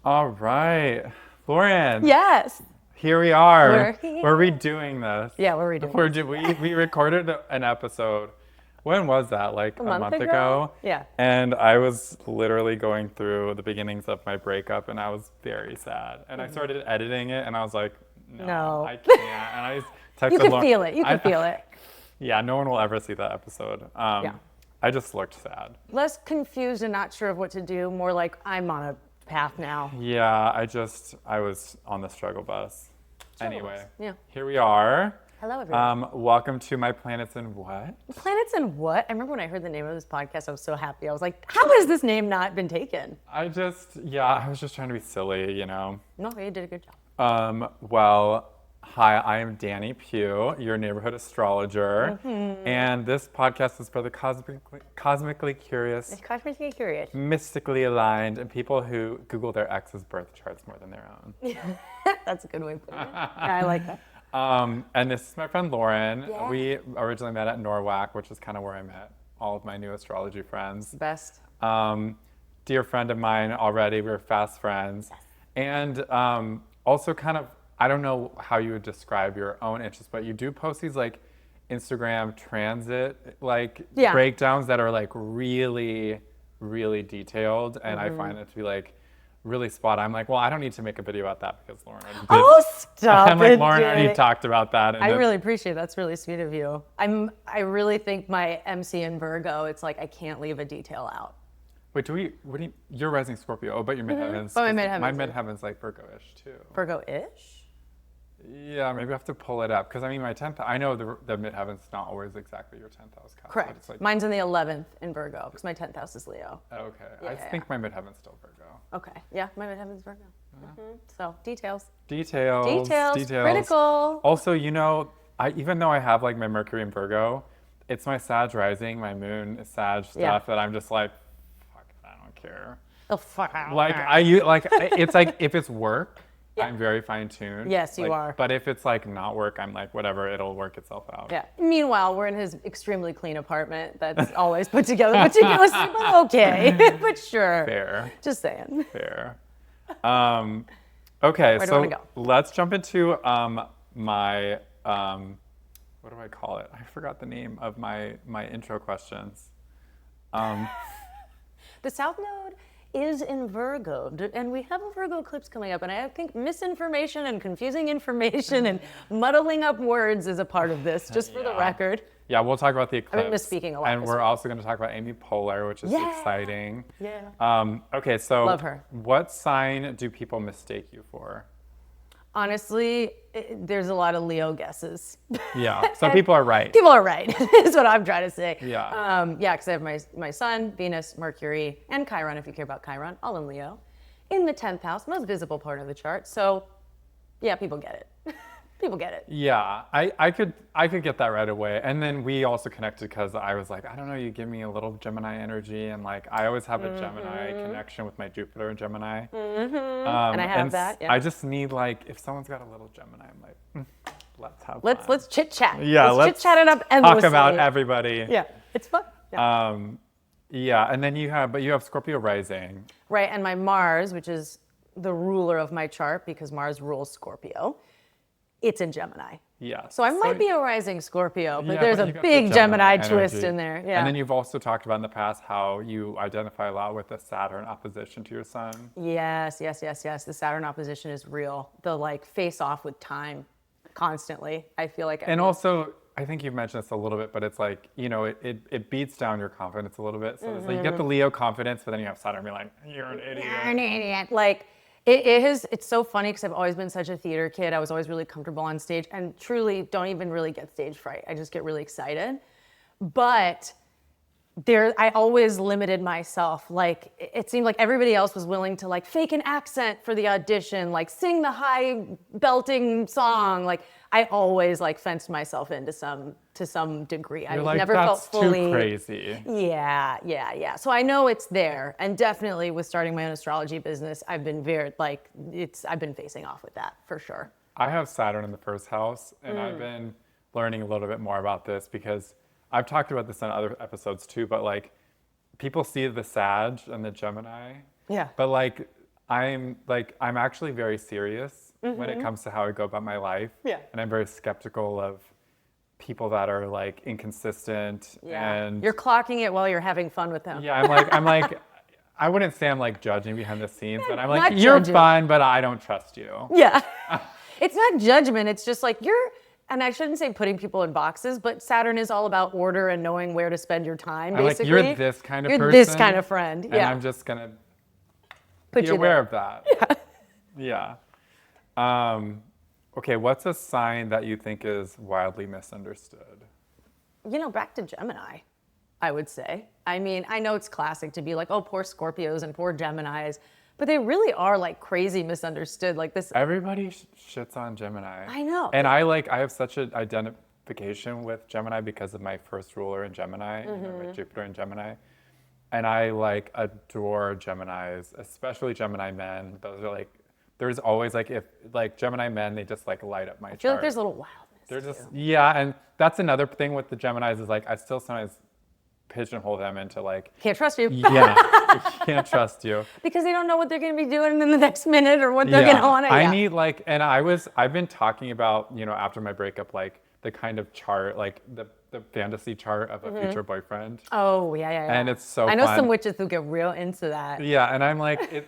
All right, Lauren. Yes. Here we are. We're here. We're redoing this. Yeah, we're redoing this. We recorded an episode. When was that? Like A a month month ago? ago? Yeah. And I was literally going through the beginnings of my breakup, and I was very sad. And I started editing it, and I was like, no. I can't. And I texted You could Lauren. feel it. You could feel it. Yeah, no one will ever see that episode. Yeah. I just looked sad. Less confused and not sure of what to do. More like I'm on a path now. Yeah, I was on the struggle bus. Anyway, bus, yeah. Here we are. Hello, everyone. Welcome to my Planets in What? Planets and what? I remember when I heard the name of this podcast, I was so happy. I was like, how has this name not been taken? I was just trying to be silly, you know. No, you did a good job. Well, hi, I am Danny Pugh, your neighborhood astrologer. And this podcast is for the cosmically curious, It's cosmically curious. mystically aligned, and people who Google their ex's birth charts more than their own. That's a good way of putting it. Yeah, I like that. And this is my friend Lauren. Yeah. We originally met at Norwalk, which is kind of where I met all of my new astrology friends. Best. Dear friend of mine already, we were fast friends. Yes. And also kind of, I don't know how you would describe your own interests, but you do post these like Instagram transit breakdowns that are like really, really detailed. And I find it to be like really spot on. I'm like, well, I don't need to make a video about that because Lauren already did. Oh, stop I'm like, it, Lauren already Danny. talked about that. And I really appreciate it. That's really sweet of you. I really think my MC in Virgo, it's like I can't leave a detail out. Wait, you're rising Scorpio. Oh, but your midheavens. But my midheavens My are- midheavens like Virgo-ish too. Virgo-ish? Yeah, maybe I have to pull it up because I mean my 10th. I know the midheaven's not always exactly your 10th house. But Correct. it's like, Mine's in the 11th in Virgo because my 10th house is Leo. okay, Yeah, I think my midheaven's still Virgo. Okay. Yeah, my midheaven's Virgo. So, details. Details. Critical. Also, you know, even though I have like my Mercury in Virgo, it's my Sag rising, my moon is Sag stuff Yeah. that I'm just like, fuck it, I don't care. Oh, fuck. I don't Like care. it's like if it's work, I'm very fine-tuned. Yes, you Like, are. But if it's like not work, I'm like, whatever, it'll work itself out. Yeah. Meanwhile, we're in his extremely clean apartment that's always put together meticulously, but okay. But sure. Fair. Just saying. Fair. Okay, Where do you so wanna go? let's jump into my what do I call it? I forgot the name of my intro questions. The South Node is in Virgo, and we have a Virgo eclipse coming up, and I think misinformation and confusing information and muddling up words is a part of this, just for the Yeah. record. Yeah, we'll talk about the eclipse. I've been misspeaking a lot And this we're week. also going to talk about Amy Poehler, which is Yeah. exciting. Yeah. Okay, so Love her. what sign do people mistake you for? Honestly, there's a lot of Leo guesses. Yeah, so people are right. People are right, is what I'm trying to say. Yeah. Yeah, because I have my Sun, Venus, Mercury, and Chiron, if you care about Chiron, all in Leo, in the 10th house, most visible part of the chart. So, yeah, people get it. People get it. Yeah, I could get that right away. And then we also connected because I was like, I don't know, you give me a little Gemini energy, and like I always have a Gemini connection with my Jupiter and Gemini. And I have that. Yeah. I just need like if someone's got a little Gemini, I'm like, let's have fun. Let's chit chat. Yeah, let's chit chat it up endlessly. talk about everybody. Yeah, it's fun. Yeah. Yeah, and then you have Scorpio rising. Right, and my Mars, which is the ruler of my chart because Mars rules Scorpio, it's in Gemini. Yeah. So I might be a rising Scorpio, but Yeah, there's but a you got big the Gemini energy. twist in there. Yeah. And then you've also talked about in the past how you identify a lot with the Saturn opposition to your sun. Yes. The Saturn opposition is real. The like face off with time constantly. I feel like. And also, I think you've mentioned this a little bit, but it's like, you know, it beats down your confidence a little bit. So it's like you get the Leo confidence, but then you have Saturn be like, you're an idiot. You're an idiot. Like, it's so funny because I've always been such a theater kid. I was always really comfortable on stage and truly don't even really get stage fright. I just get really excited. But I always limited myself. Like, it seemed like everybody else was willing to like fake an accent for the audition, like sing the high belting song. Like, I always like fenced myself in to some degree. You're I like, never that's felt fully too crazy. Yeah. So I know it's there, and definitely with starting my own astrology business, I've been I've been facing off with that for sure. I have Saturn in the first house, and I've been learning a little bit more about this because I've talked about this on other episodes too, but like people see the Sag and the Gemini. Yeah. But like I'm actually very serious when it comes to how I go about my life. Yeah. And I'm very skeptical of people that are like inconsistent. Yeah. And You're clocking it while you're having fun with them. yeah, I'm like, I wouldn't say I'm like judging behind the scenes, but I'm like, Not you're judging. fine, but I don't trust you. Yeah. It's not judgment. It's just like and I shouldn't say putting people in boxes, but Saturn is all about order and knowing where to spend your time, I'm basically. like, you're this kind of person. You're this kind of friend. And Yeah. I'm just going to Put be you aware there. of that. Yeah. Okay, what's a sign that you think is wildly misunderstood? Back to Gemini, I would say. I mean, I know it's classic to be like, oh, poor Scorpios and poor Geminis, but they really are like crazy misunderstood. Like this. Everybody shits on Gemini. I know. And I have such an identification with Gemini because of my first ruler in Gemini, my Jupiter in Gemini. And I like adore Geminis, especially Gemini men. Those are like, there's always like, if like Gemini men, they just like light up my chart. I feel like there's a little wildness. They're just, yeah. And that's another thing with the Geminis is like, I still sometimes pigeonhole them into like, Can't trust you. yeah, I can't trust you. Because they don't know what they're going to be doing in the next minute or what they're going to want to. I need like, and I've been talking about, after my breakup, like the kind of chart, like the fantasy chart of a future boyfriend. Oh, yeah. And it's so I know fun. some witches who get real into that. Yeah, and I'm like,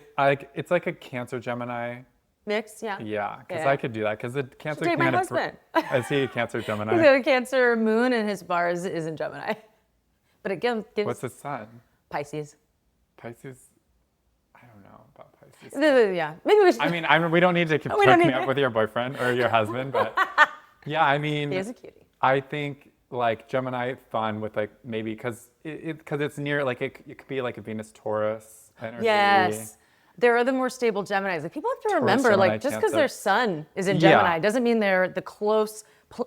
it's like a Cancer Gemini. Mix, yeah. Yeah, because Yeah. I could do that, because the Cancer date my kind of, husband. is he a Cancer Gemini? He's got a Cancer moon and his Mars is in Gemini. But it gives What's his sun? Pisces. Pisces? I don't know about Pisces. Yeah, maybe we should. I mean, we don't need to hook me up with your boyfriend or your husband, but yeah, I mean, He is a cutie. I think like Gemini fun with like maybe because it's near, like it could be like a Venus Taurus energy. Yes. There are the more stable Geminis. Like people have to remember, Gemini, like just because Cancer. their sun is in Yeah. Gemini doesn't mean they're the close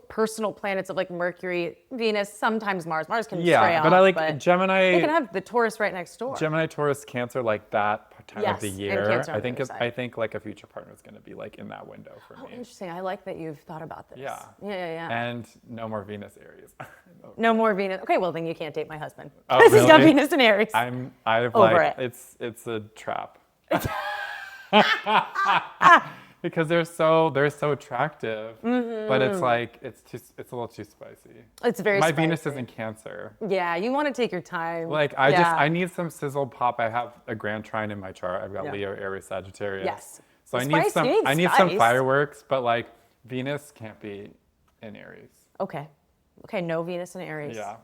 personal planets of like Mercury, Venus, sometimes Mars. Mars can stray Yeah, off, but I like they Gemini. can have the Taurus right next door. Gemini, Taurus, Cancer, like that time of the Yes, and year. Cancer on I the think other side. I think like a future partner is going to be like in that window for Oh, me. interesting. I like that you've thought about this. Yeah. Yeah. And no more Venus Aries. No more Venus. Okay, well then you can't date my husband. Oh, Because he's got really? Venus and Aries. I've Over like it. it's a trap. Because they're so attractive, but it's like it's a little too spicy. It's very My spicy. Venus is in Cancer. Yeah, you want to take your time. Like I need some sizzle pop. I have a grand trine in my chart. I've got Yeah. Leo, Aries, Sagittarius. Yes. So Spice, you I need need some spice. fireworks, but like Venus can't be in Aries. Okay, no Venus and Aries. Yeah.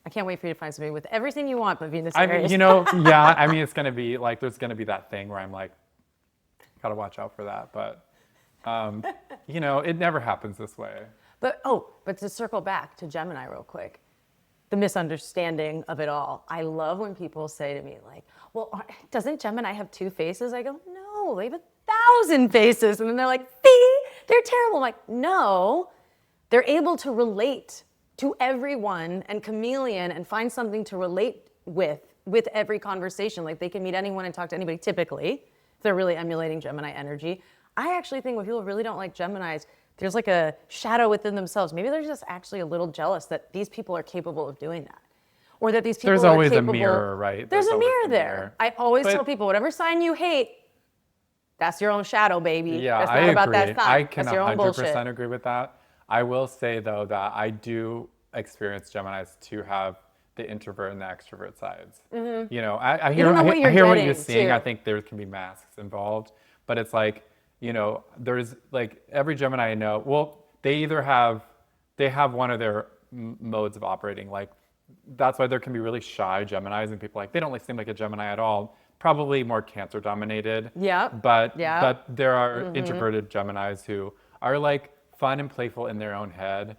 I can't wait for you to find somebody with everything you want, but Venus I and mean, Aries. yeah. I mean, it's gonna be like there's gonna be that thing where I'm like, gotta watch out for that. But it never happens this way. But to circle back to Gemini real quick, the misunderstanding of it all. I love when people say to me like, well, doesn't Gemini have two faces? I go, no, they have 1,000 faces. And then they're like, see, they're terrible. I'm like, no, they're able to relate to everyone and chameleon and find something to relate with every conversation. Like they can meet anyone and talk to anybody typically, if they're really emulating Gemini energy. I actually think when people really don't like Geminis, there's like a shadow within themselves. Maybe they're just actually a little jealous that these people are capable of doing that. Or that these people There's are always capable. a mirror, right? There's a always mirror there. I always tell people, whatever sign you hate, that's your own shadow, baby. Yeah, that's I not agree. about that sign. I can that's your own 100% bullshit. agree with that. I will say though that I do experience Geminis to have the introvert and the extrovert sides. Mm-hmm. I hear what you're seeing. Too. I think there can be masks involved, but it's like, there's like every Gemini I know. Well, they have one of their modes of operating. Like that's why there can be really shy Geminis and people like they don't seem like a Gemini at all. Probably more Cancer dominated. Yeah. But there are introverted Geminis who are like fun and playful in their own head.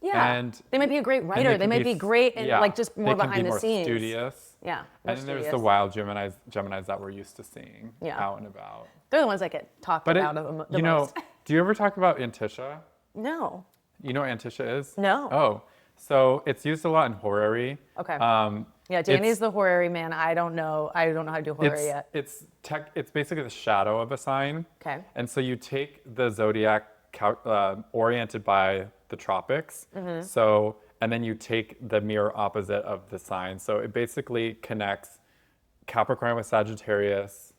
Yeah. And they might be a great writer. They might be great and like just more behind the scenes. They can be more studious. Yeah. And then there's the wild Geminis that we're used to seeing out and about. They're the ones that get talked about the most. Do you ever talk about Antisha? No. You know what Antisha is? No. Oh, so it's used a lot in horary. Okay. Yeah, Danny's the horary man. I don't know how to do horary yet. It's basically the shadow of a sign. Okay. And so you take the zodiac oriented by the tropics. Mm-hmm. So, and then you take the mirror opposite of the sign. So it basically connects Capricorn with Sagittarius,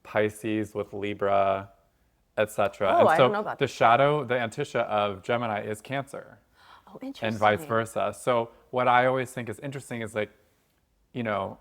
Pisces with Libra, etc. Oh, And I so don't know about the shadow, the antisha of Gemini is Cancer. Oh, interesting. And vice versa. So what I always think is interesting is like, you know,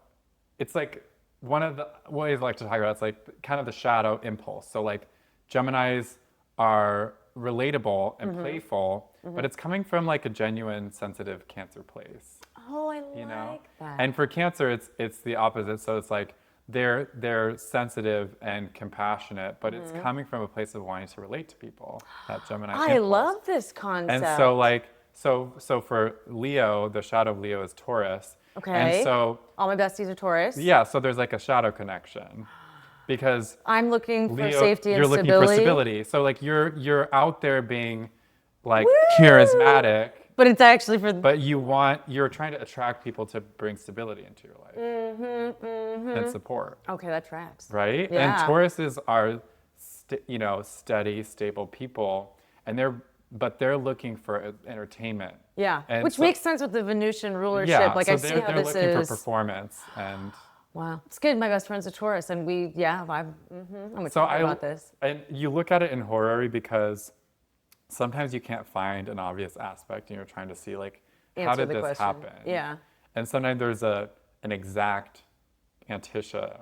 it's like one of the ways I like to talk about it's like kind of the shadow impulse. So like Geminis are relatable and playful, but it's coming from like a genuine sensitive Cancer place. Oh, I like that. And for Cancer it's the opposite. So it's like they're sensitive and compassionate, but it's coming from a place of wanting to relate to people. That Gemini I impulse. love this concept. And so like so for Leo, the shadow of Leo is Taurus. Okay. And so all my besties are Taurus. yeah, so there's like a shadow connection. Because I'm looking for Leo, safety and you're stability. looking for stability. So like you're out there being like charismatic. But it's actually for But you're trying to attract people to bring stability into your life and support. Okay, that tracks. Right? Yeah. And Tauruses are steady, stable people, and they're looking for entertainment. Yeah, And which so- makes sense with the Venusian rulership. Yeah, Like so I they're, see how they're this looking is. for performance and Wow, it's good. My best friend's a Taurus, and I'm excited so about this. And you look at it in horary because sometimes you can't find an obvious aspect and you're trying to see like how Answer did the this question. happen? Yeah. And sometimes there's an exact antisha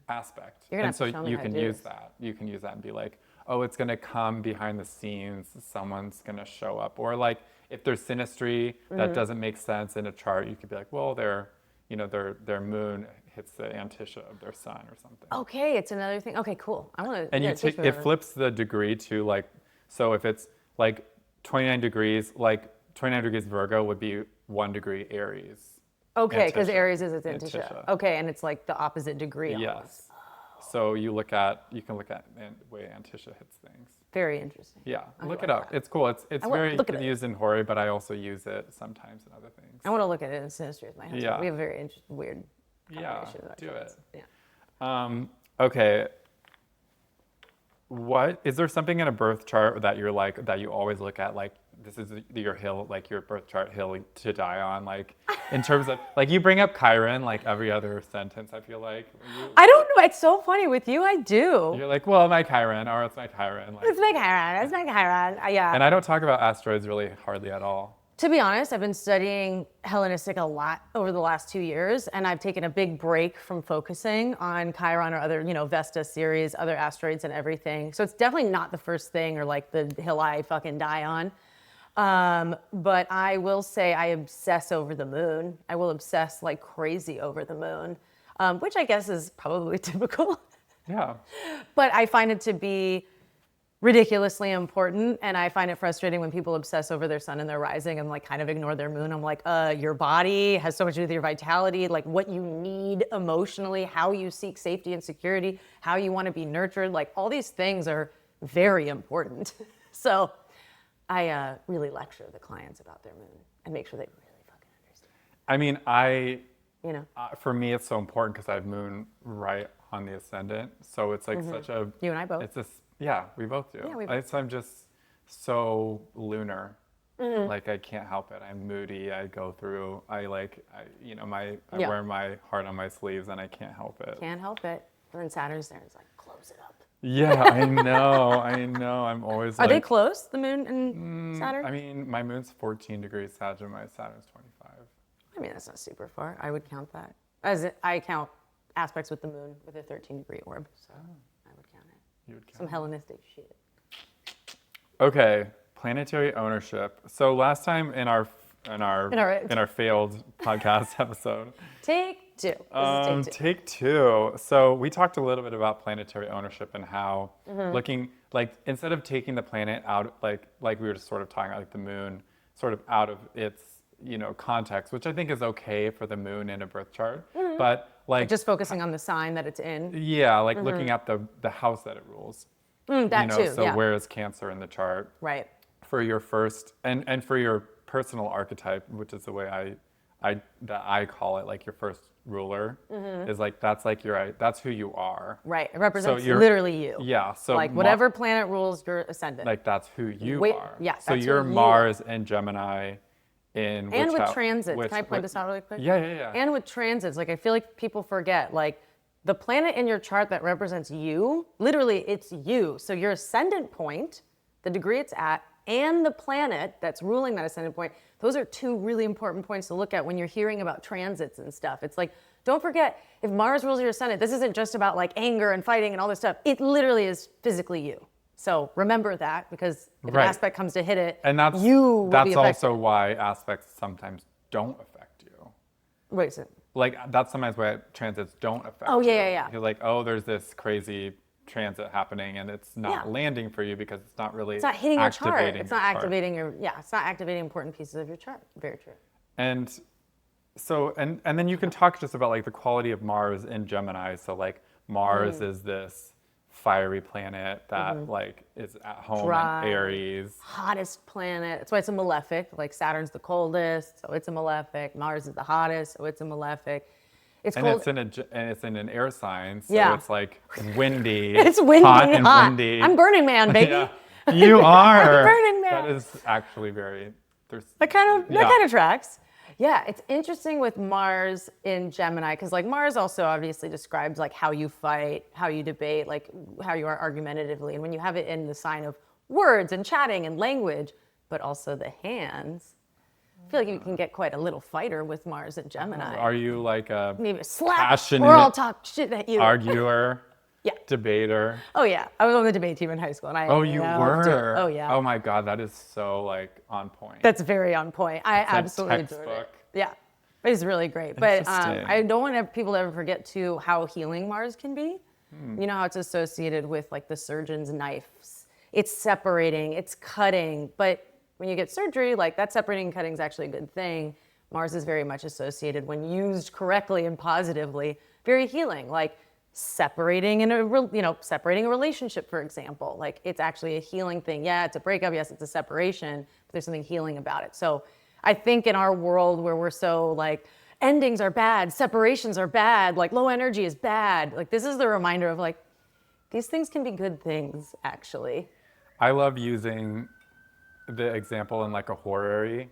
aspect. You're gonna And have so to show me you how can to do use this. that. You can use that and be like, oh, it's gonna come behind the scenes, someone's gonna show up. Or like if there's synastry that doesn't make sense in a chart, you could be like, well, their moon hits the antisha of their sun or something. Okay, it's another thing. Okay, cool. I want to. And it flips the degree to like, so if it's like 29 degrees, like 29 degrees Virgo would be 1 degree Aries. Okay, because Antisha. Aries is its antisha. Antisha. Okay, and it's like the opposite degree. Yes. Almost. So you can look at the way antisha hits things. Very interesting. Yeah, I look like it up. that. It's cool. It's very look at it. used in horary, but I also use it sometimes in other things. I want to look at it in synastry with my husband. Yeah. We have a very weird Yeah, combination of our do charts. it. Yeah. Okay. What is there something in a birth chart that you're like that you always look at like this is your hill, like your birth chart hill to die on, like in terms of like you bring up Chiron like every other sentence, I feel like. I don't know. It's so funny with you. I do. You're like, well, my Chiron, or it's my Chiron. Like, It's my Chiron. It's my Chiron. Yeah. and I don't talk about asteroids really hardly at all. To be honest, I've been studying Hellenistic a lot over the last 2 years, and I've taken a big break from focusing on Chiron or other, Vesta series, other asteroids and everything. So it's definitely not the first thing or like the hill I fucking die on. But I will say I obsess over the moon. I will obsess like crazy over the moon, which I guess is probably typical. Yeah. But I find it to be ridiculously important, and I find it frustrating when people obsess over their sun and their rising and like kind of ignore their moon. I'm like, your body has so much to do with your vitality, like what you need emotionally, how you seek safety and security, how you want to be nurtured, like all these things are very important. So I really lecture the clients about their moon and make sure they really fucking understand. I mean, for me, it's so important because I have moon right on the ascendant. So it's like such a... You and I both. It's just, yeah, we both do. Yeah, we both I'm just so lunar. Like I can't help it. I'm moody. I go through, I wear my heart on my sleeves and I can't help it. Can't help it. When Saturn's there, it's like, close it up. Yeah, I know. I'm always Are like... they close, the moon and Saturn? I mean, my moon's 14 degrees Sag and my Saturn's 25. I mean, that's not super far. I would count that. I count aspects with the moon with a 13-degree orb, so I would count it. You would count Some Hellenistic shit. Okay, planetary ownership. So last time in our failed podcast episode, Take two. This is take two. So we talked a little bit about planetary ownership and how looking like instead of taking the planet out like we were just sort of talking about like the moon sort of out of its context, which I think is okay for the moon in a birth chart, but like just focusing on the sign that it's in. Yeah, like looking at the house that it rules. That too. So yeah. where is Cancer in the chart? Right. For your first and for your personal archetype, which is the way I call it, like your first ruler is like that's who you are. Right. It represents literally you. Yeah. So like whatever planet rules your ascendant. Like that's who you are. Yeah. So you're Mars and Gemini in and with transits. Can I point this out really quick? Yeah. And with transits, like I feel like people forget, like the planet in your chart that represents you, literally it's you. So your ascendant point, the degree it's at, and the planet that's ruling that ascendant point, those are two really important points to look at when you're hearing about transits and stuff. It's like, don't forget, if Mars rules your ascendant, this isn't just about like anger and fighting and all this stuff. It literally is physically you. So remember that, because if an aspect comes to hit it, and that's also why aspects sometimes don't affect you. Wait a second. Like, that's sometimes why transits don't affect you. Oh, yeah. You're like, oh, there's this crazy transit happening and it's not landing for you because it's not really hitting your chart. It's not activating it's not activating important pieces of your chart. Very true. And so, and then you can talk just about like the quality of Mars in Gemini. So like Mars is this fiery planet that like is at home in Aries. Hottest planet. That's why it's a malefic. Like Saturn's the coldest, so it's a malefic. Mars is the hottest, so it's a malefic. It's cold. It's in an air sign, so it's like windy. It's windy, hot and windy. I'm Burning Man, baby. Yeah, you are. I'm Burning Man. That is actually very. That kind of tracks. Yeah, it's interesting with Mars in Gemini, because like Mars also obviously describes like how you fight, how you debate, like how you are argumentatively, and when you have it in the sign of words and chatting and language, but also the hands. I feel like you can get quite a little fighter with Mars and Gemini. Are you like a maybe a slap passionate or I'll talk shit at you. Arguer? Yeah. Debater? Oh yeah, I was on the debate team in high school, and you were? Oh yeah. Oh my God, that is so like on point. That's very on point. I absolutely textbook. enjoyed it. Yeah, it's really great. But I don't want people to ever forget too how healing Mars can be. You know how it's associated with like the surgeon's knives. It's separating, it's cutting, but when you get surgery, like that separating and cutting is actually a good thing. Mars is very much associated, when used correctly and positively, very healing. Like separating separating a relationship, for example. Like it's actually a healing thing. Yeah, it's a breakup. Yes, it's a separation, but there's something healing about it. So I think in our world where we're so like endings are bad, separations are bad, like low energy is bad. Like this is the reminder of like these things can be good things actually. I love using the example in like a horary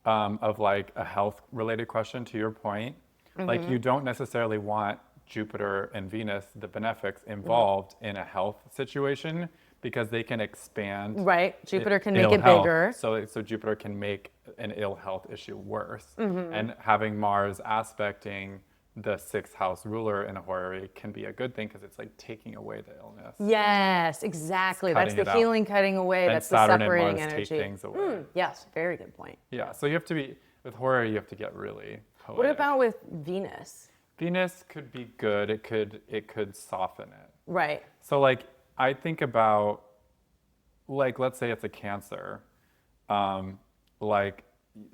of like a health related question, to your point. Like you don't necessarily want Jupiter and Venus, the benefics, involved in a health situation, because they can expand. Right, Jupiter can make it health. bigger. So Jupiter can make an ill health issue worse. And having Mars aspecting the sixth house ruler in a horary can be a good thing, because it's like taking away the illness. Yes, exactly. That's the healing cutting away. And that's Saturn the separating and Mars energy. take things away. Yes, very good point. Yeah, so you have to be, with horary, you have to get really poetic. What about with Venus? Venus could be good. It could soften it. Right. So like I think about, like, let's say it's a Cancer, like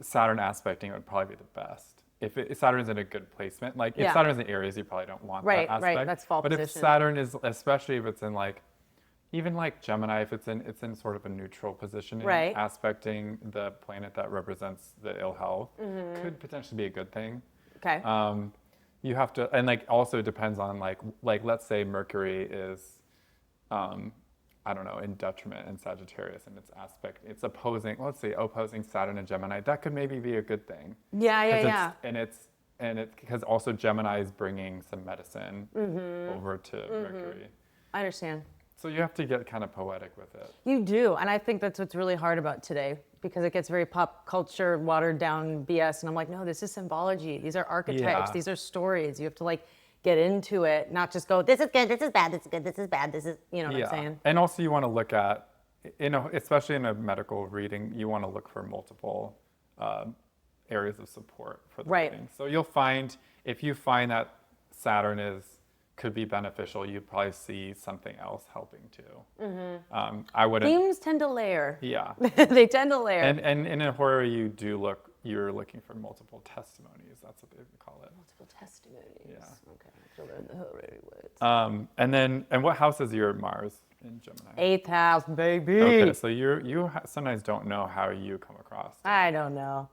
Saturn aspecting would probably be the best. If Saturn's in a good placement, like if Saturn's in Aries, you probably don't want that aspect. Right, that's fall position. But if Saturn is, especially if it's in like, even like Gemini, if it's in sort of a neutral position, aspecting the planet that represents the ill health, could potentially be a good thing. Okay. You have to, and like also it depends on like let's say Mercury is, I don't know, in detriment in Sagittarius, and it's opposing, let's say opposing Saturn and Gemini. That could maybe be a good thing. Yeah. And it's because also Gemini is bringing some medicine over to Mercury. I understand. So you have to get kind of poetic with it. You do, and I think that's what's really hard about today, because it gets very pop culture, watered down BS, and I'm like, no, this is symbology. These are archetypes. These are stories. You have to like get into it, not just go, this is good, this is bad, this is good, this is bad, this is, you know what I'm saying? And also you want to look at, especially in a medical reading, you want to look for multiple areas of support for the reading. So you'll find, if you find that Saturn could be beneficial, you probably see something else helping too. I wouldn't. Themes tend to layer. Yeah. They tend to layer. And in a horror, you're looking for multiple testimonies. That's what they call it. Multiple testimonies. Yeah. Okay. I learned the horary words. And what house is your Mars in Gemini? 8th house, baby. Okay, so you sometimes don't know how you come across. I don't know.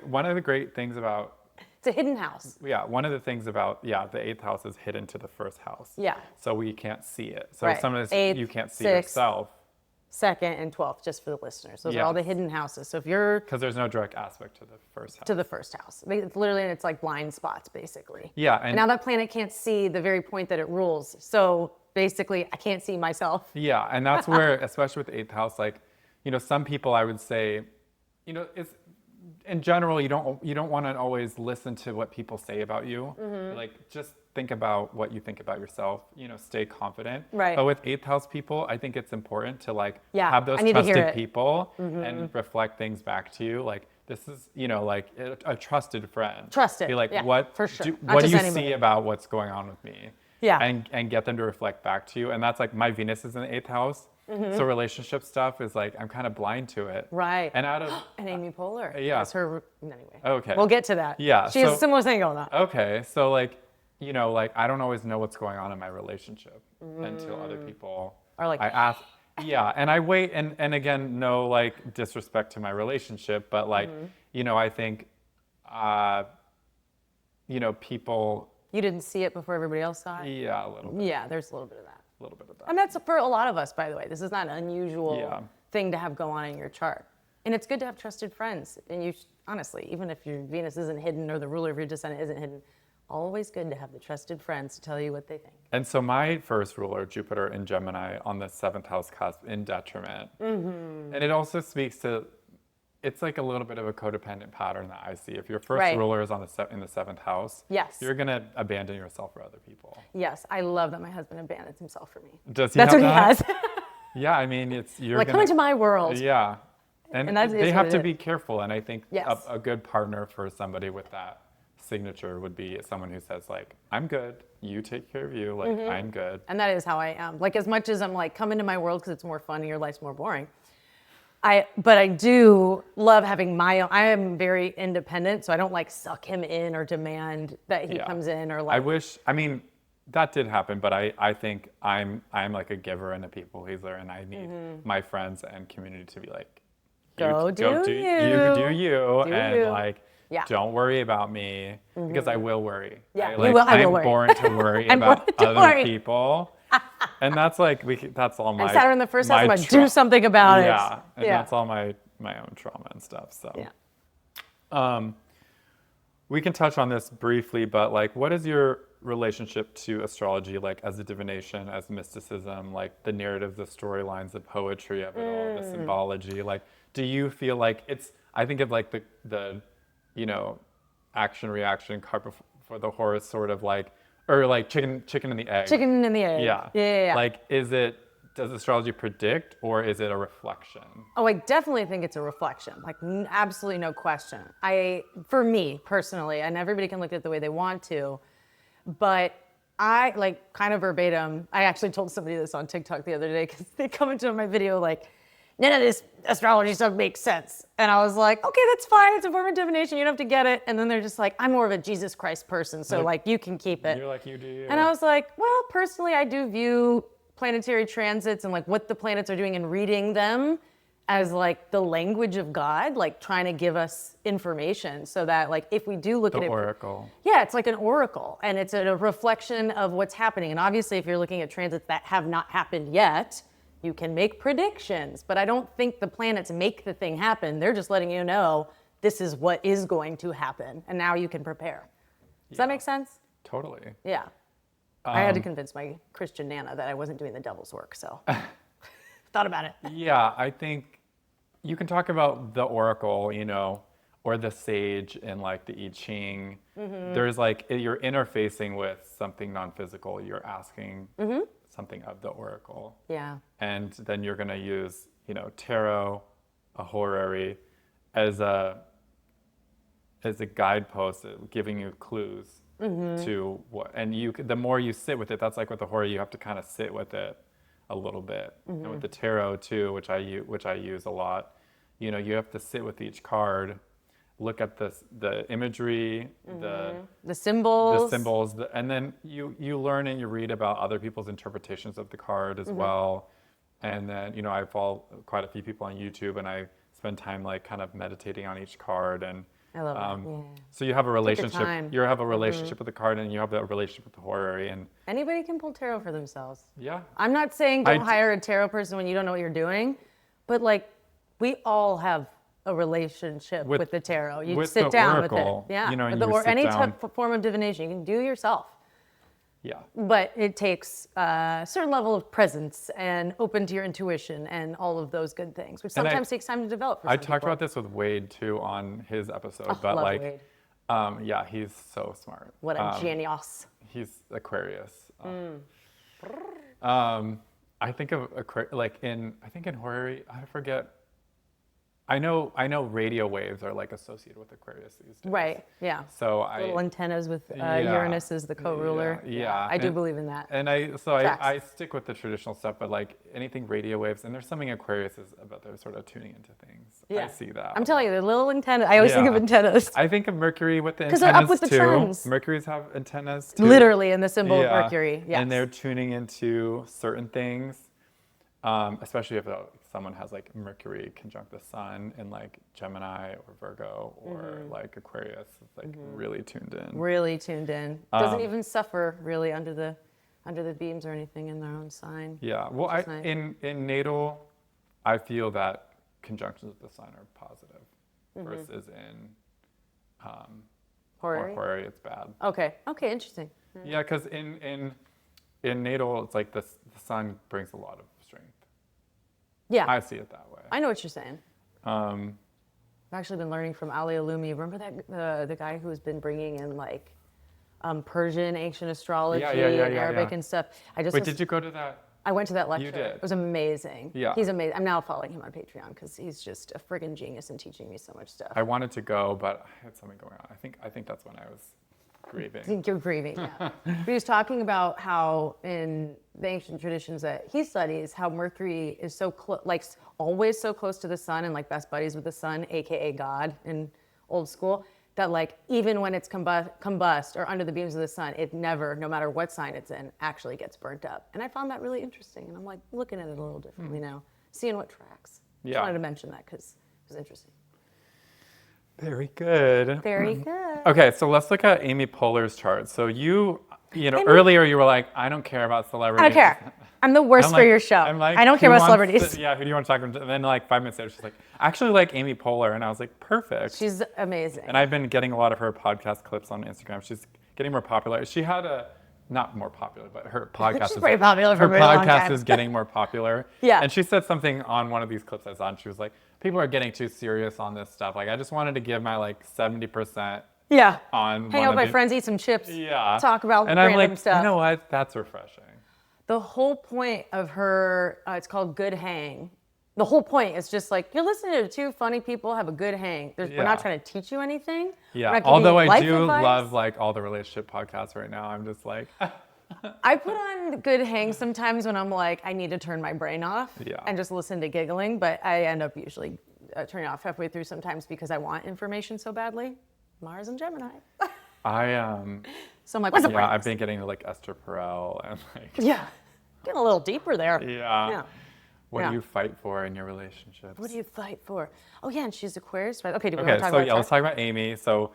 One of the great things about, it's a hidden house. Yeah, one of the things about, the 8th house is hidden to the 1st house. Yeah. So we can't see it. So sometimes you can't see 6th. yourself. second, and 12th, just for the listeners. Those are all the hidden houses. So if you're... Because there's no direct aspect to the first house. To the first house. It's literally, it's like blind spots, basically. Yeah. And now that planet can't see the very point that it rules. So basically, I can't see myself. Yeah, and that's where, especially with the 8th house, like, you know, some people I would say, you know, it's... In general, you don't want to always listen to what people say about you. Like, just think about what you think about yourself. You know, stay confident. Right. But with 8th house people, I think it's important to like have those I need to hear trusted it. people and reflect things back to you. Like, this is, you know, like a trusted friend. Trusted. Be like, yeah, what for sure. What do you see about what's going on with me? Yeah. And get them to reflect back to you. And that's like, my Venus is in the 8th house. So relationship stuff is like, I'm kind of blind to it. Right. And out of... And Amy Poehler. Yeah. That's her... Anyway. Okay. We'll get to that. Yeah. She has a similar thing going on. Okay. So like, you know, like I don't always know what's going on in my relationship until other people are like... I ask. Yeah. And I wait. And again, no like disrespect to my relationship, but like, you know, I think, you know, people... You didn't see it before everybody else saw it? Yeah, a little bit. Yeah, there's a little bit of that. A little bit of that. And that's for a lot of us, by the way. This is not an unusual thing to have go on in your chart. And it's good to have trusted friends. And you, honestly, even if your Venus isn't hidden or the ruler of your descendant isn't hidden, always good to have the trusted friends to tell you what they think. And so my first ruler, Jupiter in Gemini on the 7th house cusp in detriment. And it also speaks to, it's like a little bit of a codependent pattern that I see. If your first ruler is on in the 7th house, you're going to abandon yourself for other people. Yes, I love that my husband abandons himself for me. Does he That's have what that? he has. Yeah, I mean, you're like, come into my world. Yeah. And they have to be careful. And I think a good partner for somebody with that signature would be someone who says like, I'm good, you take care of you, like I'm good. And that is how I am. Like, as much as I'm like, come into my world because it's more fun and your life's more boring. But I do love having my own. I am very independent, so I don't like suck him in or demand that he comes in or like. I mean, that did happen, but I think I'm like a giver and a people pleaser, and I need my friends and community to be like, do you, and like, Yeah. Don't worry about me because I will worry. Yeah, I will worry. I'm born to worry about other people. And that's like that's all my. And Saturn in the first house, I'm gonna do something about it. Yeah, and that's all my own trauma and stuff. So, we can touch on this briefly, but like, what is your relationship to astrology, like as a divination, as mysticism, like the narratives, the storylines, the poetry of it all, the symbology? Like, do you feel like it's? I think of like the you know, action reaction card for the horse, sort of like. Or like chicken and the egg. Chicken and the egg. Yeah. Like, does astrology predict or is it a reflection? Oh, I definitely think it's a reflection. Like, absolutely no question. For me personally, and everybody can look at it the way they want to, but I like kind of verbatim. I actually told somebody this on TikTok the other day because they commented on my video like, none of this astrology stuff makes sense. And I was like, okay, that's fine. It's a form of divination. You don't have to get it. And then they're just like, I'm more of a Jesus Christ person. So like, you can keep it. You're like, you do you. And I was like, well, personally, I do view planetary transits and like what the planets are doing and reading them as like the language of God, like trying to give us information so that like, if we do look at it. The oracle. Yeah, it's like an oracle and it's a reflection of what's happening. And obviously, if you're looking at transits that have not happened yet, you can make predictions, but I don't think the planets make the thing happen. They're just letting you know this is what is going to happen, and now you can prepare. Does that make sense? Totally. Yeah. I had to convince my Christian Nana that I wasn't doing the devil's work, so thought about it. Yeah, I think you can talk about the oracle, you know, or the sage in like the I Ching. There's like, you're interfacing with something non-physical. You're asking something of the oracle. Yeah. And then you're going to use, you know, tarot, a horary as a guidepost, giving you clues to what, and the more you sit with it, that's like with the horary, you have to kind of sit with it a little bit. And with the tarot too, which I use a lot, you know, you have to sit with each card, look at the imagery, the symbols, and then you learn and you read about other people's interpretations of the card as well. And then, you know, I follow quite a few people on YouTube and I spend time like kind of meditating on each card and I love that. Yeah. So you have a relationship. time. You have a relationship with the card, and you have a relationship with the horary, and Anybody can pull tarot for themselves. yeah. I'm not saying don't hire a tarot person when you don't know what you're doing, but like we all have a relationship with the tarot. You with sit the down oracle, with it. Yeah. you know, and or you sit any down. form of divination. You can do yourself. Yeah. But it takes a certain level of presence and open to your intuition and all of those good things, which sometimes takes time to develop. For I some talked people. about this with Wade too on his episode, but love like, Wade. yeah, he's so smart. What a genius. He's Aquarius. I think of I think in horary, I forget. I know radio waves are like associated with Aquarius these days. Right. Yeah. So little antennas with Uranus as the co-ruler. Yeah. I do believe in that. And I stick with the traditional stuff, but like anything radio waves, and there's something Aquarius is about. They're sort of tuning into things. Yeah. I see that. I'm telling you, the little antennas. I always think of antennas. I think of Mercury with the antennas they're up with the too. trends. Mercury's have antennas too. Literally in the symbol of Mercury. Yes. And they're tuning into certain things, especially if someone has like Mercury conjunct the sun in like Gemini or Virgo or like Aquarius. It's like really tuned in. Really tuned in. Doesn't even suffer really under the beams or anything in their own sign. Yeah. Well, nice. in natal, I feel that conjunctions with the sun are positive versus in horary it's bad. Okay. Okay. Interesting. Yeah, because in natal, it's like the sun brings a lot of strength. Yeah. I see it that way. I know what you're saying. I've actually been learning from Ali Alumi. Remember that the guy who's been bringing in like Persian ancient astrology and Arabic and stuff. Did you go to that? I went to that lecture. You did. It was amazing. Yeah. He's amazing. I'm now following him on Patreon because he's just a friggin' genius in teaching me so much stuff. I wanted to go, but I had something going on. I think that's when I was grieving. I think you're grieving, yeah. He was talking about how in the ancient traditions that he studies, how Mercury is so always so close to the sun and like best buddies with the sun, aka God in old school, that like even when it's combust or under the beams of the sun, it never, no matter what sign it's in, actually gets burnt up. And I found that really interesting. And I'm like looking at it a little differently now, seeing what tracks. Yeah. Just wanted to mention that because it was interesting. Very good. Very good. Okay, so let's look at Amy Poehler's chart. So earlier you were like, I don't care about celebrities. I don't care. I'm the worst for your show. I don't care about celebrities. Who do you want to talk to? And then like 5 minutes later, she's like, I actually like Amy Poehler. And I was like, perfect. She's amazing. And I've been getting a lot of her podcast clips on Instagram. She's getting more popular. She had not more popular, but her podcast She's pretty popular for a very long time. is getting more popular. Yeah. And she said something on one of these clips I saw, and she was like, people are getting too serious on this stuff. Like, I just wanted to give my like 70% on hang out with my friends, eat some chips, talk about and random I'm like, stuff. You know what? That's refreshing. The whole point of her, it's called Good Hang. The whole point is just like, you're listening to two funny people have a good hang. We're not trying to teach you anything. Yeah, although I do love like all the relationship podcasts right now. I'm just like... I put on Good Hang sometimes when I'm like, I need to turn my brain off and just listen to giggling, but I end up usually turning it off halfway through sometimes because I want information so badly. Mars and Gemini. So I'm like, what's the point? I've been getting to like Esther Perel and like... Yeah, getting a little deeper there. Yeah. What do you fight for in your relationships? What do you fight for? Oh yeah, and she's Aquarius, right? Okay, do we want to talk about let's talk about Amy. So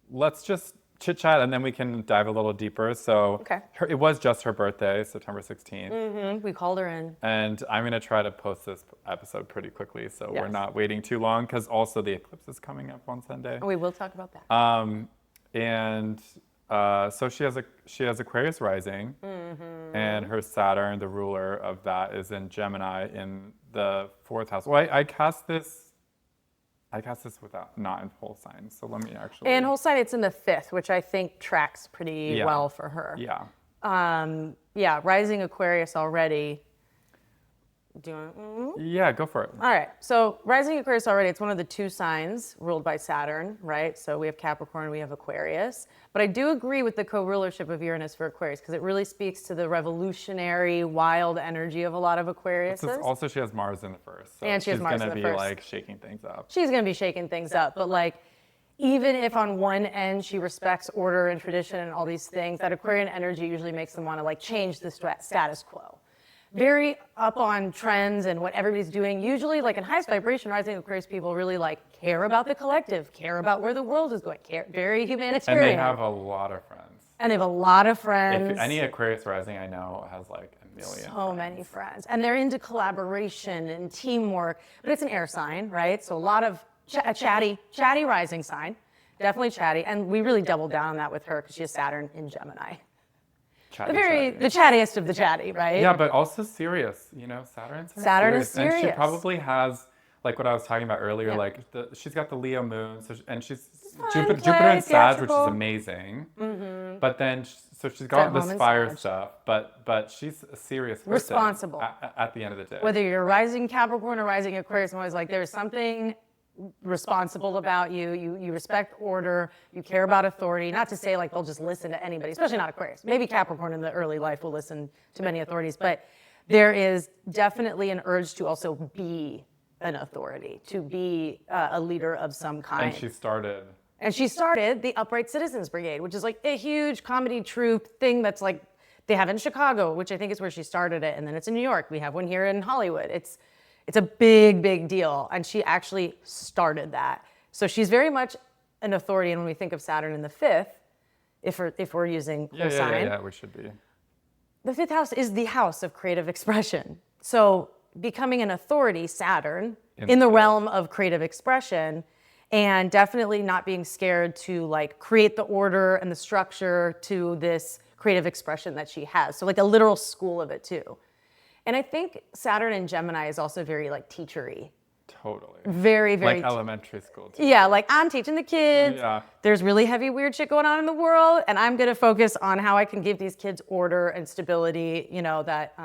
let's just chit chat and then we can dive a little deeper. So it was just her birthday, September 16th. We called her in. And I'm going to try to post this episode pretty quickly so we're not waiting too long because also the eclipse is coming up on Sunday. We will talk about that. So she has Aquarius rising, and her Saturn, the ruler of that, is in Gemini in the 4th house. Well, I cast this without not in whole sign. So let me actually. And whole sign, it's in the 5th, which I think tracks pretty well for her. Yeah. Rising Aquarius already. Do you want? Yeah, go for it. All right. So rising Aquarius already, it's one of the two signs ruled by Saturn, right? So we have Capricorn, we have Aquarius. But I do agree with the co-rulership of Uranus for Aquarius because it really speaks to the revolutionary, wild energy of a lot of Aquariuses. Also, she has Mars in the 1st. So and she has Mars in the 1st. She's going to be like shaking things up. She's going to be shaking things up. But like, even if on one end she respects order and tradition and all these things, that Aquarian energy usually makes them want to like change the status quo. Very up on trends and what everybody's doing. Usually, like in highest vibration, rising Aquarius people really like care about the collective, care about where the world is going, very humanitarian. And they have a lot of friends. And they have a lot of friends. If any Aquarius rising I know has like a million so many friends. And they're into collaboration and teamwork. But it's an air sign, right? So a lot of chatty rising sign. Definitely chatty. And we really doubled down on that with her because she has Saturn in Gemini. The chattiest of the chatty, right? Yeah, but also serious. You know, Saturn is serious. And she probably has, like what I was talking about earlier, like she's got the Leo moon, so and she's Jupiter and Sag, which is amazing. Mm-hmm. But then, so she's got this fire stuff, but she's a serious person. Responsible. At the end of the day. Whether you're rising Capricorn or rising Aquarius, I'm always like, there's something responsible about you. You respect order. You care about authority. Not to say like they'll just listen to anybody, especially not Aquarius. Maybe Capricorn in the early life will listen to many authorities, but there is definitely an urge to also be an authority, to be a leader of some kind. And she started the Upright Citizens Brigade, which is like a huge comedy troupe thing that's like they have in Chicago, which I think is where she started it, and then it's in New York. We have one here in Hollywood. It's a big deal, and she actually started that. So she's very much an authority, and when we think of Saturn in the fifth, if we're using whole sign, yeah, we should be. The fifth house is the house of creative expression. So becoming an authority, Saturn, in the realm of creative expression, and definitely not being scared to like create the order and the structure to this creative expression that she has. So like a literal school of it too. And I think Saturn in Gemini is also very like teachery. Totally. Very like elementary school too. Yeah, like I'm teaching the kids. Yeah. There's really heavy weird shit going on in the world, and I'm gonna focus on how I can give these kids order and stability, you know, that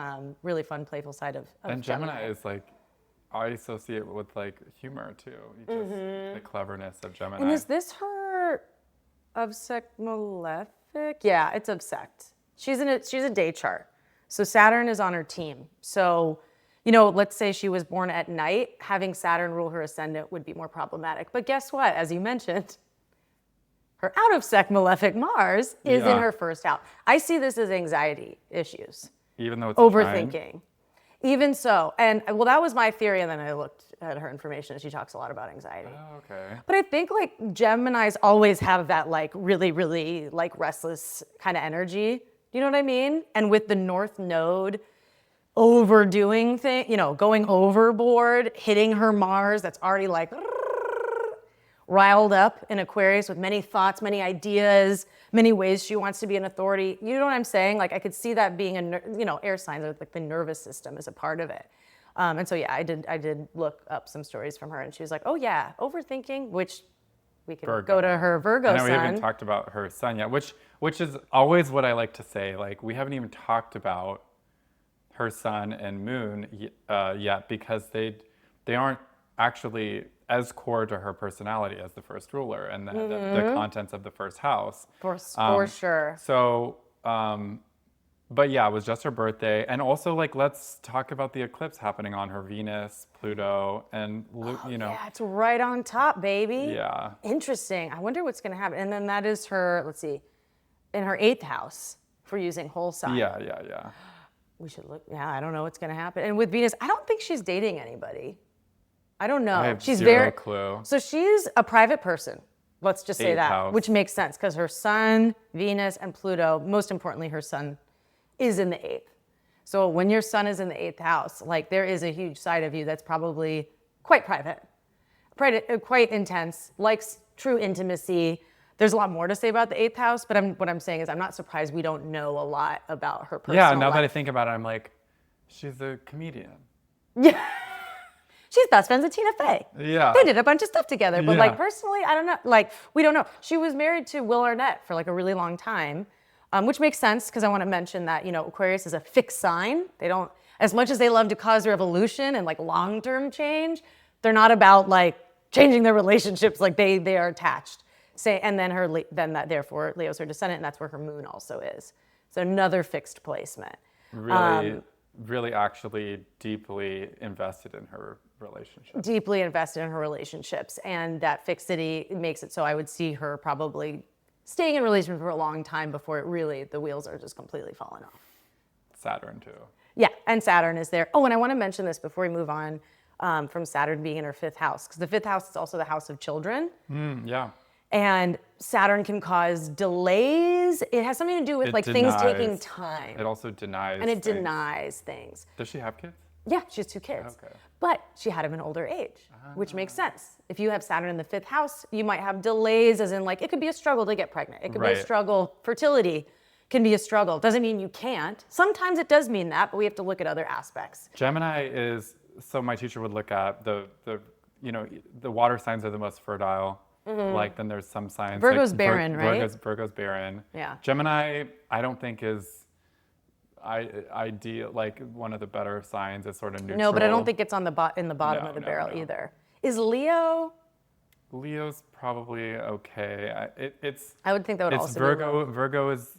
really fun, playful side of And Gemini is like, I associate with like humor too. The cleverness of Gemini. And is this her obsect malefic? Yeah, it's obsect. She's a day chart. So Saturn is on her team. So, you know, let's say she was born at night, having Saturn rule her ascendant would be more problematic. But guess what? As you mentioned, her out of sect malefic Mars is in her first house. I see this as anxiety issues. Even though it's overthinking. Even so. And well, that was my theory. And then I looked at her information and she talks a lot about anxiety. Oh, okay. But I think like Geminis always have that like really like restless kind of energy. You know what I mean? And with the North Node overdoing thing, you know, going overboard, hitting her Mars, that's already like riled up in Aquarius with many thoughts, many ideas, many ways she wants to be an authority. You know what I'm saying? Like I could see that being air signs, like the nervous system is a part of it. And so yeah, I did look up some stories from her, and she was like, oh yeah, overthinking, which we can go to her Virgo sun. We haven't talked about her sun yet, which is always what I like to say. Like we haven't even talked about her sun and moon yet because they aren't actually as core to her personality as the first ruler and the contents of the first house. For sure. So, but yeah, it was just her birthday. And also, like, let's talk about the eclipse happening on her Venus, Pluto, and, you know. Yeah, it's right on top, baby. Yeah. Interesting. I wonder what's going to happen. And then that is her, let's see, in her 8th house for using whole sign. Yeah. We should look. Yeah, I don't know what's going to happen. And with Venus, I don't think she's dating anybody. I don't know. I have she's zero clue. So she's a private person. Let's just say that, house. Which makes sense because her sun, Venus, and Pluto, most importantly, her sun is in the 8th. So when your sun is in the 8th house, like there is a huge side of you that's probably quite private, quite intense, likes true intimacy. There's a lot more to say about the 8th house, but what I'm saying is I'm not surprised we don't know a lot about her personal life. Yeah, now that I think about it, I'm like, she's a comedian. Yeah. She's best friends with Tina Fey. Yeah. They did a bunch of stuff together, but like personally, I don't know. Like we don't know. She was married to Will Arnett for like a really long time, which makes sense because I want to mention that, you know, Aquarius is a fixed sign. They don't, as much as they love to cause revolution and like long-term change, they're not about like changing their relationships. Like they are attached. And then therefore Leo's her descendant, and that's where her moon also is. So another fixed placement. Really actually deeply invested in her relationship. Deeply invested in her relationships. And that fixity makes it so I would see her probably staying in a relationship for a long time before the wheels are just completely falling off. Saturn too. Yeah, and Saturn is there. Oh, and I want to mention this before we move on. from Saturn being in her 5th house. Because the 5th house is also the house of children. Yeah. And Saturn can cause delays. It has something to do with things taking time. It also denies And it things. denies things. Does she have kids? Yeah, she has 2 kids. Okay. But she had him in older age, which makes sense. If you have Saturn in the 5th house, you might have delays, as in it could be a struggle to get pregnant. It could be a struggle. Fertility can be a struggle. Doesn't mean you can't. Sometimes it does mean that, but we have to look at other aspects. Gemini is, so my teacher would look at the water signs are the most fertile. Then there's some signs. Virgo's barren, right? Virgo's barren. Yeah. Gemini, I don't think is ideal, one of the better signs. It's sort of neutral. No, but I don't think it's in the bottom of the barrel either. Is Leo? Leo's probably okay. I would think that would it's also Virgo. be low. Virgo is,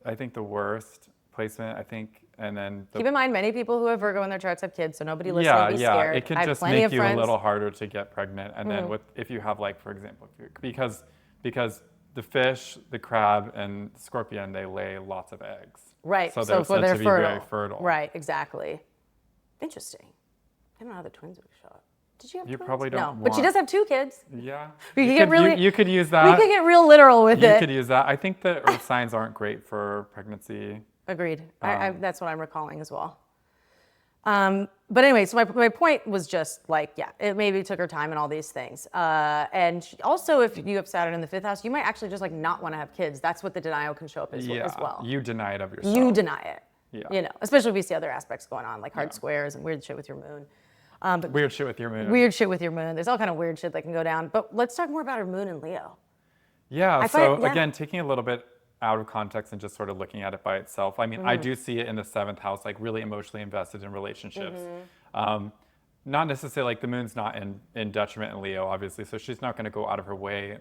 I think, the worst placement. I think, and then keep in mind, many people who have Virgo in their charts have kids, so nobody listening be scared. It can just make you a little harder to get pregnant. And then if you have for example, because the fish, the crab, and scorpion, they lay lots of eggs. Right. So they're said to be very fertile. Right. Exactly. Interesting. I don't know how the twins would show up. Did you have twins? You probably don't. No, but she does have 2 kids. Yeah. You could use that. We could get real literal with it. You could use that. I think the earth signs aren't great for pregnancy. Agreed. That's what I'm recalling as well. But anyway, so my point was just it maybe took her time and all these things. And also, if you have Saturn in the 5th house, you might actually just not want to have kids. That's what the denial can show up as well. You deny it of yourself. You deny it. Yeah. Especially if we see other aspects going on, like hard squares and weird shit with your moon. Weird shit with your moon. Weird shit with your moon. There's all kind of weird shit that can go down. But let's talk more about her moon in Leo. Yeah. Again, taking a little bit out of context and just sort of looking at it by itself. I mean, I do see it in the 7th house, really emotionally invested in relationships. Not necessarily the moon's not in detriment in Leo, obviously, so she's not going to go out of her way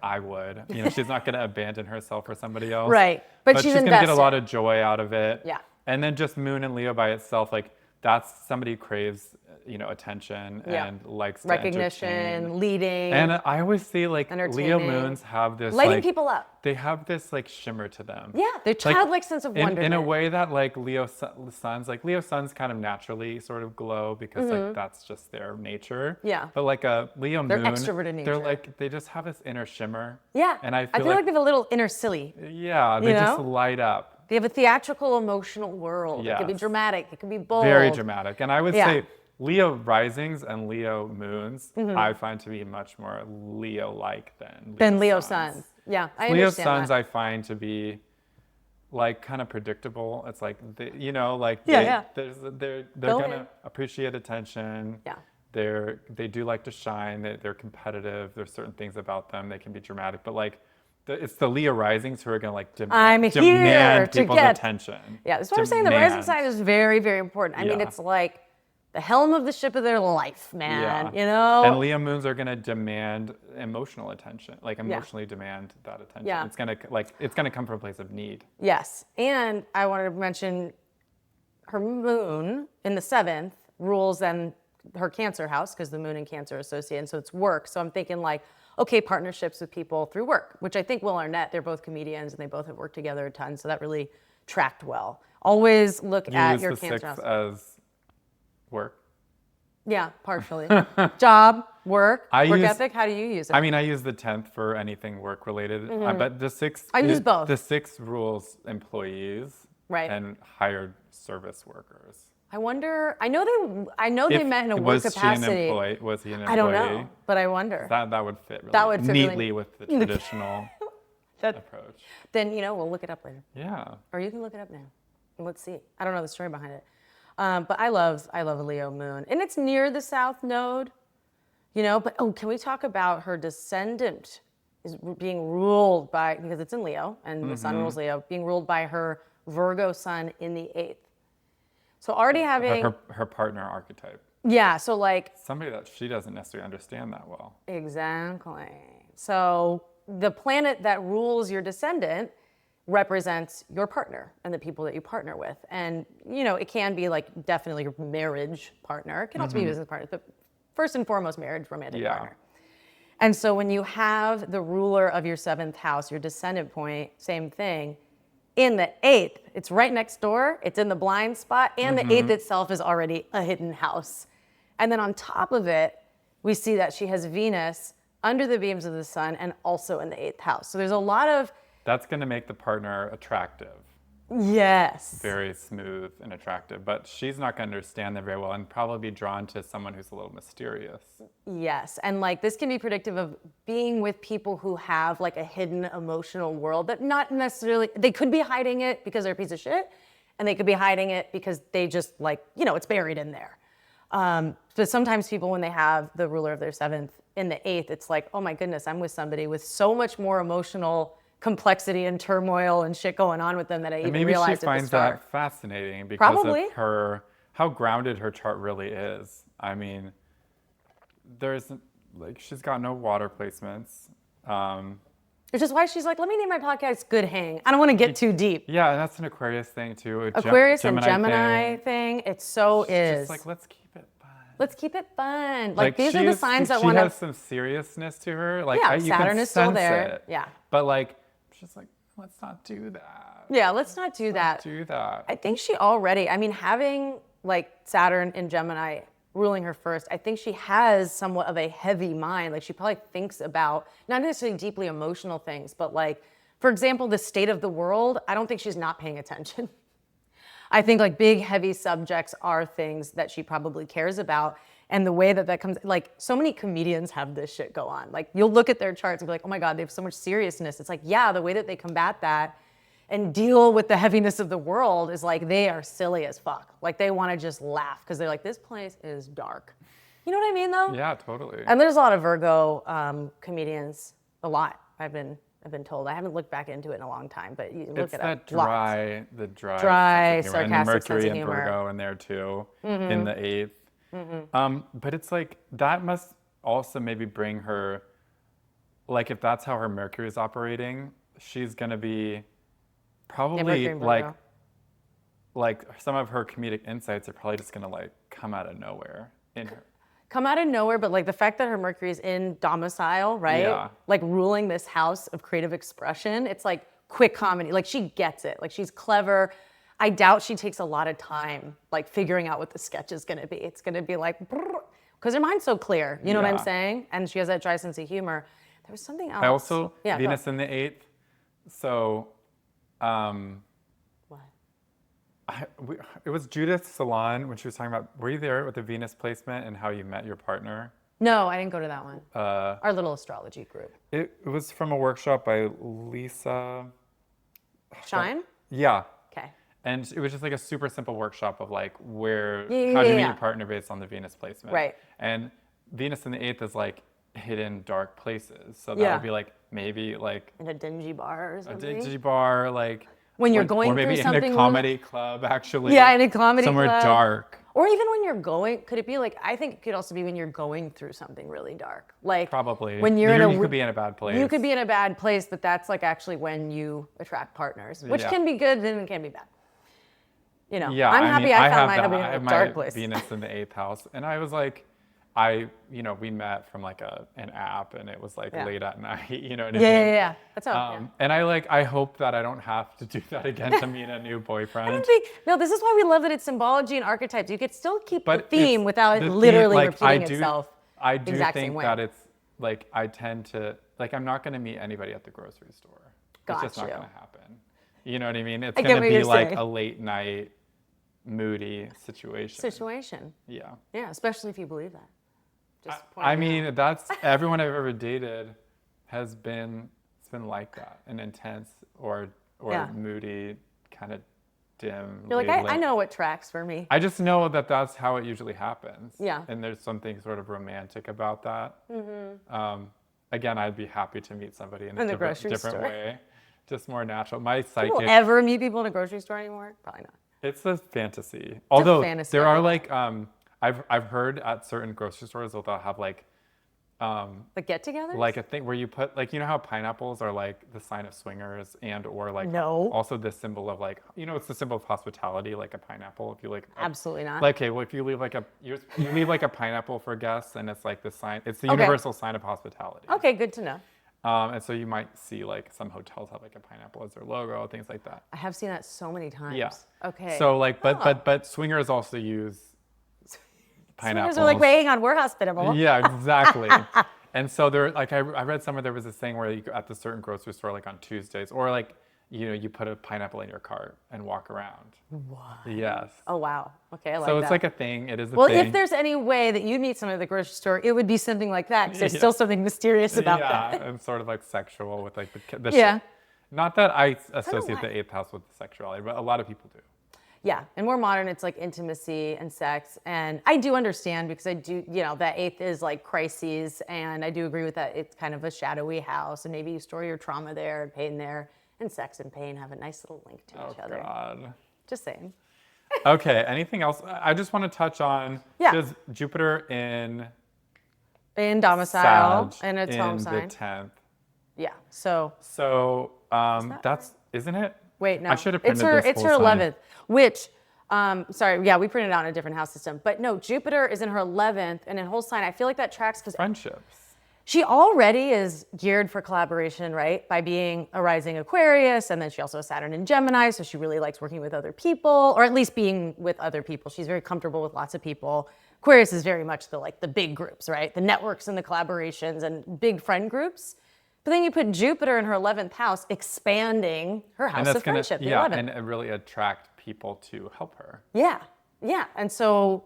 I would. She's not going to abandon herself for somebody else. Right, but she's going to get a lot of joy out of it. Yeah. And then just moon and Leo by itself, that's somebody who craves attention and likes recognition, leading. And I always see Leo moons have this lighting people up. They have this shimmer to them. Yeah, their childlike sense of wonderment. In a way that Leo suns kind of naturally sort of glow because that's just their nature. Yeah. But a Leo moon, they're extroverted nature. They just have this inner shimmer. Yeah. And I feel like they have a little inner silly. Yeah, they just light up. They have a theatrical, emotional world. Yes. It can be dramatic. It can be bold. Very dramatic. And I would say Leo risings and Leo moons, I find to be much more Leo-like than Leo suns. Yeah, I understand Leo suns that. I find to be kind of predictable. It's they're gonna appreciate attention. Yeah. They do like to shine. They're competitive. There's certain things about them. They can be dramatic, but it's the Leo risings who are going to demand people's attention. Yeah, that's what I'm saying. The rising sign is very, very important. I mean, it's the helm of the ship of their life, man. Yeah. And Leo moons are going to demand emotional attention, emotionally demand that attention. Yeah. It's going to come from a place of need. Yes, and I wanted to mention her moon in the 7th rules then her Cancer house because the moon and Cancer are associated, and so it's work. So I'm thinking partnerships with people through work, which I think Will Arnett, they're both comedians and they both have worked together a ton, so that really tracked well. Always look at your Cancer house. As work. Yeah, partially. Job, work ethic, how do you use it? I mean, I use the 10th for anything work related, but the 6th, I use both. The 6th rules employees and hired service workers. I wonder. I know they met in a work capacity. Was he an employee? I don't know, but I wonder. That would fit really neatly with the traditional approach. Then we'll look it up later. Yeah. Or you can look it up now. Let's see. I don't know the story behind it, but I love a Leo moon, and it's near the South Node. But can we talk about her descendant is being ruled by, because it's in Leo and the Sun rules Leo, being ruled by her Virgo Sun in the 8th. So already having her partner archetype. Yeah, so somebody that she doesn't necessarily understand that well. Exactly. So the planet that rules your descendant represents your partner and the people that you partner with. And it can be definitely your marriage partner. It can also be business partners, but first and foremost marriage, romantic partner. And so when you have the ruler of your 7th house, your descendant point, same thing. In the 8th, it's right next door, it's in the blind spot, and the 8th itself is already a hidden house. And then on top of it, we see that she has Venus under the beams of the sun and also in the 8th house. So there's a lot of... That's going to make the partner attractive. Yes. Very smooth and attractive, but she's not going to understand them very well and probably be drawn to someone who's a little mysterious. Yes, and like this can be predictive of being with people who have like a hidden emotional world that not necessarily, they could be hiding it because they're a piece of shit, and they could be hiding it because they just like, you know, it's buried in there. But sometimes people, when they have the ruler of their 7th in the 8th, it's like, oh my goodness, I'm with somebody with so much more emotional complexity and turmoil and shit going on with them that I even realized at the start. Maybe she finds that fascinating because of her, how grounded her chart really is. I mean, there's like, she's got no water placements. Which is why she's like, let me name my podcast Good Hang. I don't want to get too deep. Yeah, and that's an Aquarius thing too. Aquarius and Gemini thing. It so is. Just like, let's keep it fun. Let's keep it fun. Like these are the signs that want to. She has some seriousness to her. Like, yeah, you Saturn is still there. It. Yeah. But like, she's like, let's not do that. Yeah, let's not do that. Do that. I think she already, I mean, having like Saturn in Gemini ruling her first, I think she has somewhat of a heavy mind. Like she probably thinks about not necessarily deeply emotional things, but like, for example, the state of the world, I don't think she's not paying attention. I think like big, heavy subjects are things that she probably cares about. And the way that that comes, like so many comedians have this shit go on. Like you'll look at their charts and be like, oh my God, they have so much seriousness. It's like, yeah, the way that they combat that and deal with the heaviness of the world is like, they are silly as fuck. Like they want to just laugh because they're like, this place is dark. You know what I mean though? Yeah, totally. And there's a lot of Virgo comedians, a lot, I've been told. I haven't looked back into it in a long time, but you look at it. The dry, sarcastic Mercury sense of and humor. Virgo in there too, in the 8th. But it's like, that must also maybe bring her, like if that's how her Mercury is operating, she's gonna be probably like some of her comedic insights are probably just gonna like come out of nowhere in her. Come out of nowhere, but like the fact that her Mercury is in domicile, right? Yeah. Like ruling this house of creative expression, it's like quick comedy. Like she gets it. Like she's clever. I doubt she takes a lot of time like figuring out what the sketch is gonna be. It's gonna be like, because her mind's so clear. You know what I'm saying? And she has that dry sense of humor. There was something else. I also, Venus in the 8th. So, what? It was Judith's salon when she was talking about, were you there with the Venus placement and how you met your partner? No, I didn't go to that one. Our little astrology group. It was from a workshop by Lisa. Shine? Yeah. Okay. And it was just like a super simple workshop of like how do you meet your partner based on the Venus placement. Right. And Venus in the 8th is like hidden dark places. So that would be like maybe like in a dingy bar or something. A dingy bar, like when you're going or maybe through something in a comedy club actually. Yeah, in a comedy somewhere club. dark. Or even when you're going, could it be like, I think it could also be when you're going through something really dark. Like probably. When you could be in a bad place. You could be in a bad place, but that's like actually when you attract partners, which can be good and it can be bad. You know, yeah, I'm happy I found my hubby in I a have dark my place. Venus in the 8th house. And I was like, we met from like an app and it was like late at night, you know what I mean? Yeah. That's how. And I hope that I don't have to do that again to meet a new boyfriend. No, this is why we love that it's symbology and archetypes. You could still keep the theme without it the literally theme, repeating itself. I do exact think same way. that it's like, I tend to, like, I'm not going to meet anybody at the grocery store. It's just not going to happen. You know what I mean? It's going to be like a late night, moody situation. Yeah. Yeah, especially if you believe that. I mean, that's everyone I've ever dated has been, it's been like that, an intense or moody, kind of dim. You're like, I know what tracks for me. I just know that that's how it usually happens. Yeah. And there's something sort of romantic about that. Again, I'd be happy to meet somebody in a different way, just more natural. My psychic. People ever meet people in a grocery store anymore? Probably not. It's a fantasy. Although there are like, I've heard at certain grocery stores they'll have like get-togethers? Like a thing where you put like, you know how pineapples are like the sign of swingers and or like also the symbol of like, you know, it's the symbol of hospitality, like a pineapple. If you like absolutely not. Like, okay, well if you leave like you leave like a pineapple for guests and it's like the sign, it's the universal sign of hospitality. Okay, good to know. And so you might see like some hotels have like a pineapple as their logo, things like that. I have seen that so many times. Yeah. Okay. So like, but swingers also use pineapples. So we're like, wait, hang on, we're hospitable. Yeah, exactly. And so there, like I read somewhere there was this thing where you go at the certain grocery store, like on Tuesdays, or like, you put a pineapple in your cart and walk around. What? Yes. Oh, wow. Okay, I like that. So it's like a thing. It is a thing. Well, if there's any way that you'd meet someone at the grocery store, it would be something like that, because there's still something mysterious about that. Yeah, and sort of like sexual with like the not that I associate the 8th house with sexuality, but a lot of people do. Yeah, and more modern, it's like intimacy and sex. And I do understand, because I do, that 8th is like crises. And I do agree with that. It's kind of a shadowy house. And maybe you store your trauma there and pain there. And sex and pain have a nice little link to each other. Oh, God. Just saying. Okay, anything else? I just want to touch on does Jupiter in domicile Sag and its home sign. The 10th. Yeah. So that's isn't it? Wait, no. I should have printed it's her 11th, which we printed it out in a different house system. But no, Jupiter is in her 11th, and in whole sign, I feel like that tracks because friendships. She already is geared for collaboration, right? By being a rising Aquarius, and then she also has Saturn in Gemini, so she really likes working with other people, or at least being with other people. She's very comfortable with lots of people. Aquarius is very much the big groups, right? The networks and the collaborations and big friend groups. But then you put Jupiter in her 11th house, expanding her house of friendship. And really attract people to help her. Yeah, and so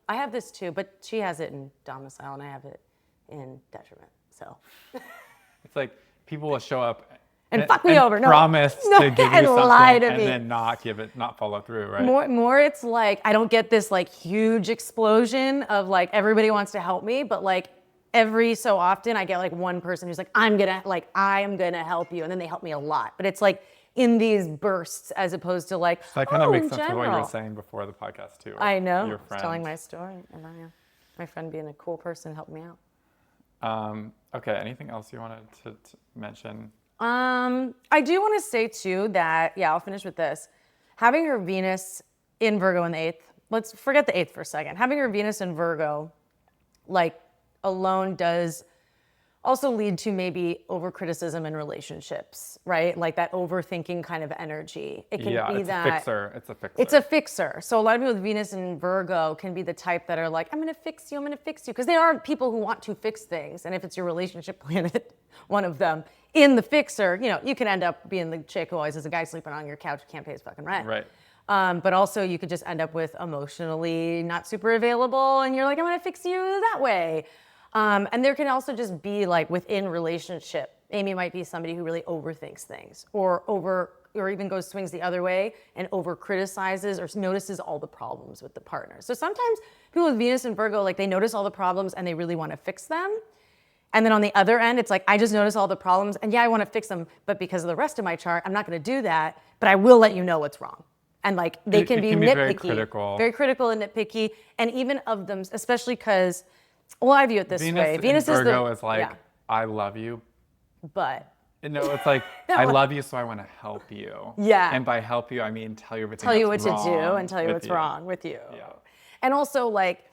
I have this too, but she has it in domicile, and I have it in detriment. So it's like people will show up and fuck me over. Promise to give you something lie to me. And then not follow through, right? More it's like I don't get this like huge explosion of like everybody wants to help me, but like every so often I get like one person who's like, I am gonna help you, and then they help me a lot. But it's like in these bursts as opposed to like, so that kind of makes sense to what you were saying before the podcast too. I know. Your friend. Telling my story. And my friend being a cool person helped me out. Okay, anything else you wanted to mention? I do want to say too that, I'll finish with this. Having her Venus in Virgo in the 8th, let's forget the 8th for a second. Having her Venus in Virgo, like alone does also lead to maybe over-criticism in relationships, right? Like that overthinking kind of energy. It can be it's that. a fixer. It's a fixer. It's a fixer. So a lot of people with Venus in Virgo can be the type that are like, I'm going to fix you. Because they are people who want to fix things. And if it's your relationship planet, one of them, in the fixer, you can end up being the chick who always has a guy sleeping on your couch who can't pay his fucking rent. Right. But also you could just end up with emotionally not super available. And you're like, I'm going to fix you that way. And there can also just be like within relationship, Amy might be somebody who really overthinks things or even goes swings the other way and over criticizes or notices all the problems with the partner. So sometimes people with Venus and Virgo, like they notice all the problems and they really want to fix them. And then on the other end, it's like, I just notice all the problems and I want to fix them, but because of the rest of my chart, I'm not going to do that, but I will let you know what's wrong. And like they can be nitpicky, very critical and nitpicky. And even of them, especially because, well, I view it this way. Venus in Virgo is like, I love you. But. No, it's like, I love you, so I want to help you. Yeah. And by help you, I mean tell you everything Tell you what wrong to do and tell you what's wrong with you. Yeah. And also, like,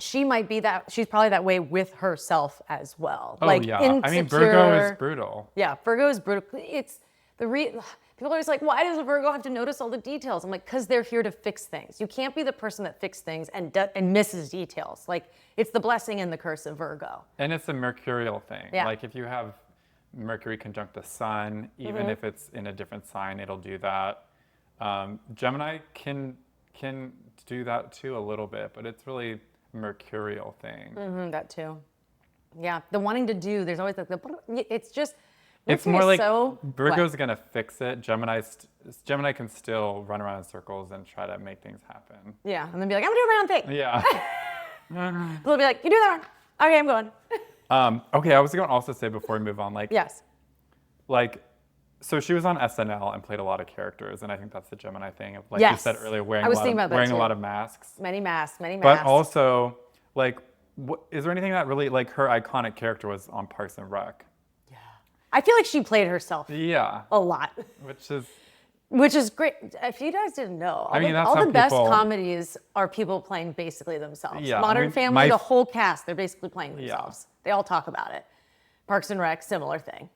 she might be she's probably that way with herself as well. Oh, like, yeah. Insecure. I mean, Virgo is brutal. Yeah, Virgo is brutal. It's people are always like, why does a Virgo have to notice all the details? I'm like, because they're here to fix things. You can't be the person that fixes things and misses details. Like, it's the blessing and the curse of Virgo. And it's a mercurial thing. Yeah. Like, if you have Mercury conjunct the sun, even if it's in a different sign, it'll do that. Gemini can do that too a little bit, but it's really a mercurial thing. That too. Yeah, the wanting to do, there's always like it's just, it's more like Virgo's going to fix it. Gemini can still run around in circles and try to make things happen. Yeah, and then be like, I'm going to do my own thing. Yeah. They'll be like, you do that one. Okay, I'm going. Okay, I was going to also say before we move on, like, yes. Like, so she was on SNL and played a lot of characters, and I think that's the Gemini thing of, like you said earlier, wearing a lot of masks. Many masks. But also, like, is there anything that really, like, her iconic character was on Parks and Rec? I feel like she played herself a lot. Which is great. If you guys didn't know, all the best comedies are people playing basically themselves. Yeah, Modern Family, the whole cast, they're basically playing themselves. Yeah. They all talk about it. Parks and Rec, similar thing.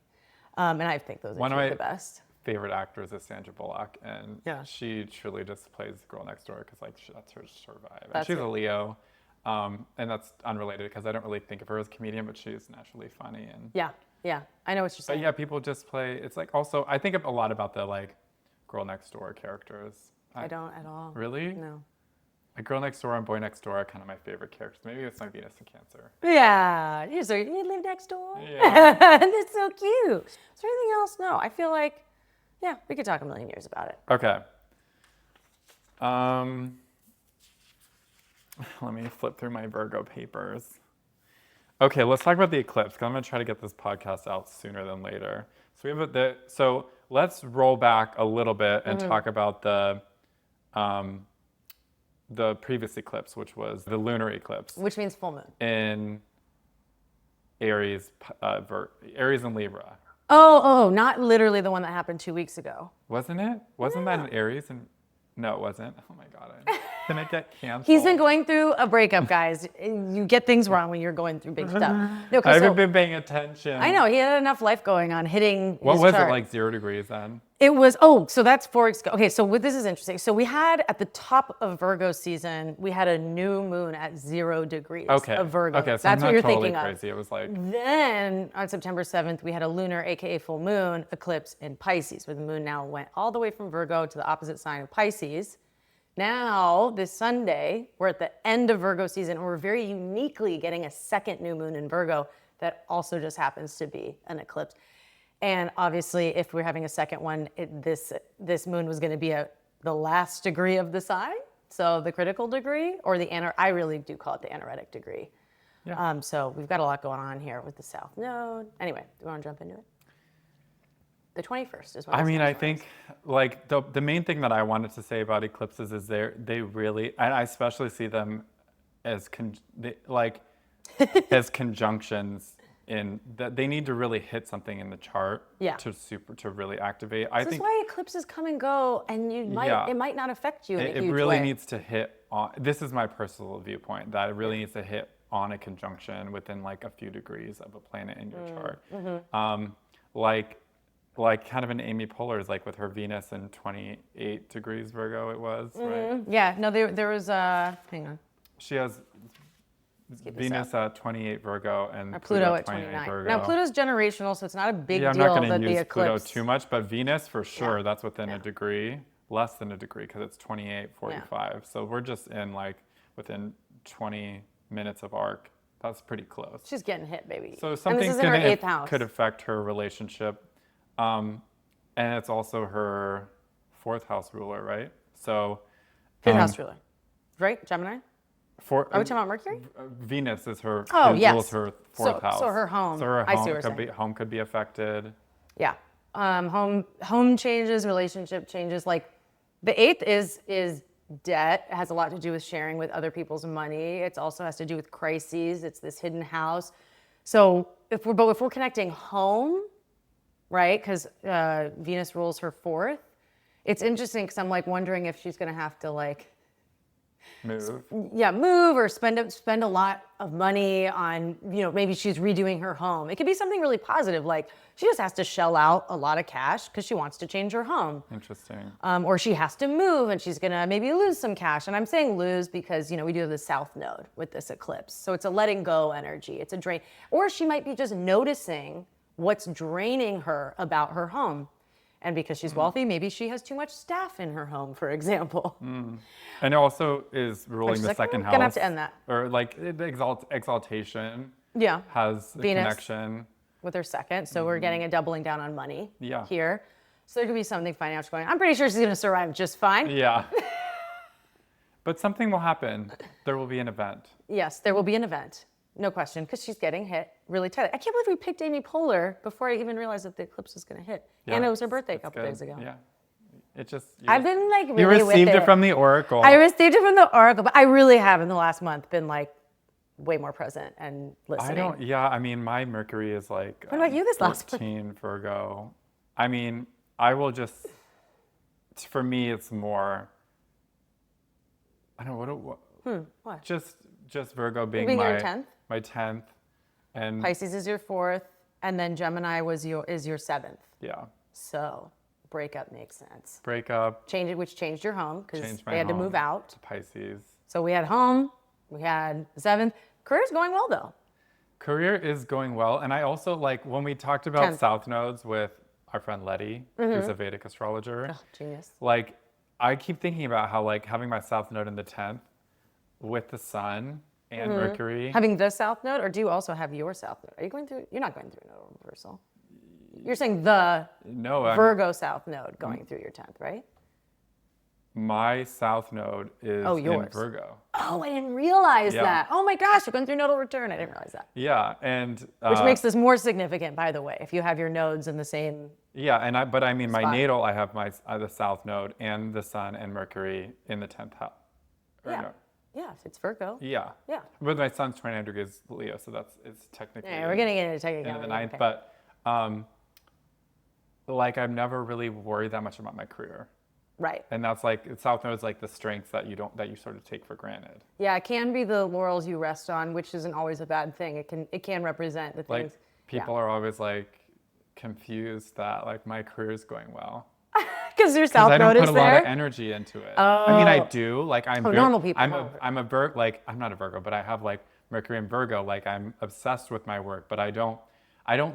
And I think those are the best. Favorite actors is Sandra Bullock, and she truly just plays the girl next door because like that's her survive. And she's a Leo. And that's unrelated because I don't really think of her as a comedian, but she's naturally funny. And Yeah. I know what you're saying. But yeah, people just play. It's like also I think a lot about the like girl next door characters. I don't at all. Really? No. A girl next door and boy next door are kind of my favorite characters. Maybe it's my Venus and Cancer. Yeah. So you live next door? Yeah. That's so cute. Is there anything else? No. I feel like, yeah, we could talk a million years about it. Okay. Let me flip through my Virgo papers. Okay, let's talk about the eclipse, because I'm going to try to get this podcast out sooner than later. So let's roll back a little bit and talk about the previous eclipse, which was the lunar eclipse. Which means full moon. In Aries, Aries and Libra. Oh, not literally the one that happened 2 weeks ago. Wasn't it? Wasn't that in Aries? No, it wasn't. Oh my God. Can it get canceled? He's been going through a breakup, guys. You get things wrong when you're going through big stuff. No, I haven't been paying attention. I know, he had enough life going on hitting What his was chart. it, like 0 degrees then? It was, so that's 4 weeks ago. Okay, so this is interesting. So we had, at the top of Virgo season, we had a new moon at 0 degrees of Virgo. Okay, so that's I'm not what you're totally thinking crazy. It was like... Then, on September 7th, we had a lunar, aka full moon, eclipse in Pisces, where the moon now went all the way from Virgo to the opposite sign of Pisces. Now, this Sunday, we're at the end of Virgo season, and we're very uniquely getting a second new moon in Virgo that also just happens to be an eclipse. And obviously, if we're having a second one, this moon was going to be at the last degree of the sign, so the critical degree, or I really do call it the anaretic degree. Yeah. So we've got a lot going on here with the South Node. Anyway, do you want to jump into it? The 21st is when I think like the main thing that I wanted to say about eclipses is they really, and I especially see them as as conjunctions in that they need to really hit something in the chart to really activate. I think that's why eclipses come and go, and it might not affect you in a huge way. It really needs to hit on. This is my personal viewpoint that it really needs to hit on a conjunction within like a few degrees of a planet in your chart. Like kind of an Amy Poehler is like with her Venus in 28 degrees Virgo it was, right? Yeah, no, there was, hang on. She has Venus at 28 Virgo and Pluto at 29 Virgo. Now, Pluto's generational, so it's not a big deal I'm not going that to the use eclipse... Pluto too much, but Venus for sure, that's within a degree, less than a degree because it's 28, 45. Yeah. So we're just in like within 20 minutes of arc. That's pretty close. She's getting hit, baby. So something could affect her relationship. And it's also her 4th house ruler, right? So 5th house ruler, right? Gemini? Are we talking about Mercury? Venus is her. Rules her 4th house. So her home. So her I see what you're saying. home could be affected. Yeah. Home changes, relationship changes. Like the 8th is debt. It has a lot to do with sharing with other people's money. It also has to do with crises. It's this hidden house. So if we're connecting home, right? Because Venus rules her 4th. It's interesting because I'm like wondering if she's going to have to like move or spend a lot of money on, maybe she's redoing her home. It could be something really positive, like she just has to shell out a lot of cash because she wants to change her home. Interesting. Or she has to move and she's gonna maybe lose some cash. And I'm saying lose because, we do have the South Node with this eclipse. So it's a letting go energy. It's a drain. Or she might be just noticing what's draining her about her home. And because she's wealthy, maybe she has too much staff in her home, for example. And it also is ruling the second house. Gonna have to end that. Or like the exaltation. Yeah. Has the Venus connection with her 2nd. So we're getting a doubling down on money here. So there could be something financial going on. I'm pretty sure she's gonna survive just fine. Yeah. But something will happen. There will be an event. Yes, there will be an event. No question, because she's getting hit really tightly. I can't believe we picked Amy Poehler before I even realized that the eclipse was going to hit. Yeah, and it was her birthday a couple days ago. Yeah. It just... I've been like really You received it from the Oracle. I received it from the Oracle, but I really have in the last month been like way more present and listening. My Mercury is like... What about you this last 13 Virgo. I will just... For me, it's more... I don't know, what? Just Virgo being your 10th? My 10th, and Pisces is your 4th, and then Gemini is your 7th. Yeah. So breakup makes sense. Breakup. Which changed your home because they had to move out. To Pisces. So we had home, We had the 7th. Career's going well though. Career is going well. And I also like when we talked about 10th. south nodes with our friend Letty, who's a Vedic astrologer. Oh, genius. Like I keep thinking about how like having my south node in the 10th with the sun and Mercury. Having the south node, or do you also have your south node? Are you going through? You're not going through nodal reversal. You're saying the Virgo south node going through your 10th, right? My south node is in Virgo. Oh, I didn't realize that. Oh my gosh, you're going through nodal return. I didn't realize that. Yeah, and which makes this more significant, by the way, if you have your nodes in the same. Yeah, and but I mean, spot. my natal, I have my the south node and the sun and Mercury in the 10th house. Yeah, if it's Virgo. Yeah. Yeah. But my sun's 29 degrees Leo, so it's technically. Yeah, we're getting into technicality. In the 9th, but like I've never really worried that much about my career. Right. And that's like south node is like the strengths that you sort of take for granted. Yeah, it can be the laurels you rest on, which isn't always a bad thing. It can represent the things. Like people are always like confused that like my career is going well. Because your south node is there. I don't put a lot of energy into it. Oh. I mean, I do. Like normal people. I'm a Virgo. Like I'm not a Virgo, but I have like Mercury and Virgo. Like I'm obsessed with my work, but I don't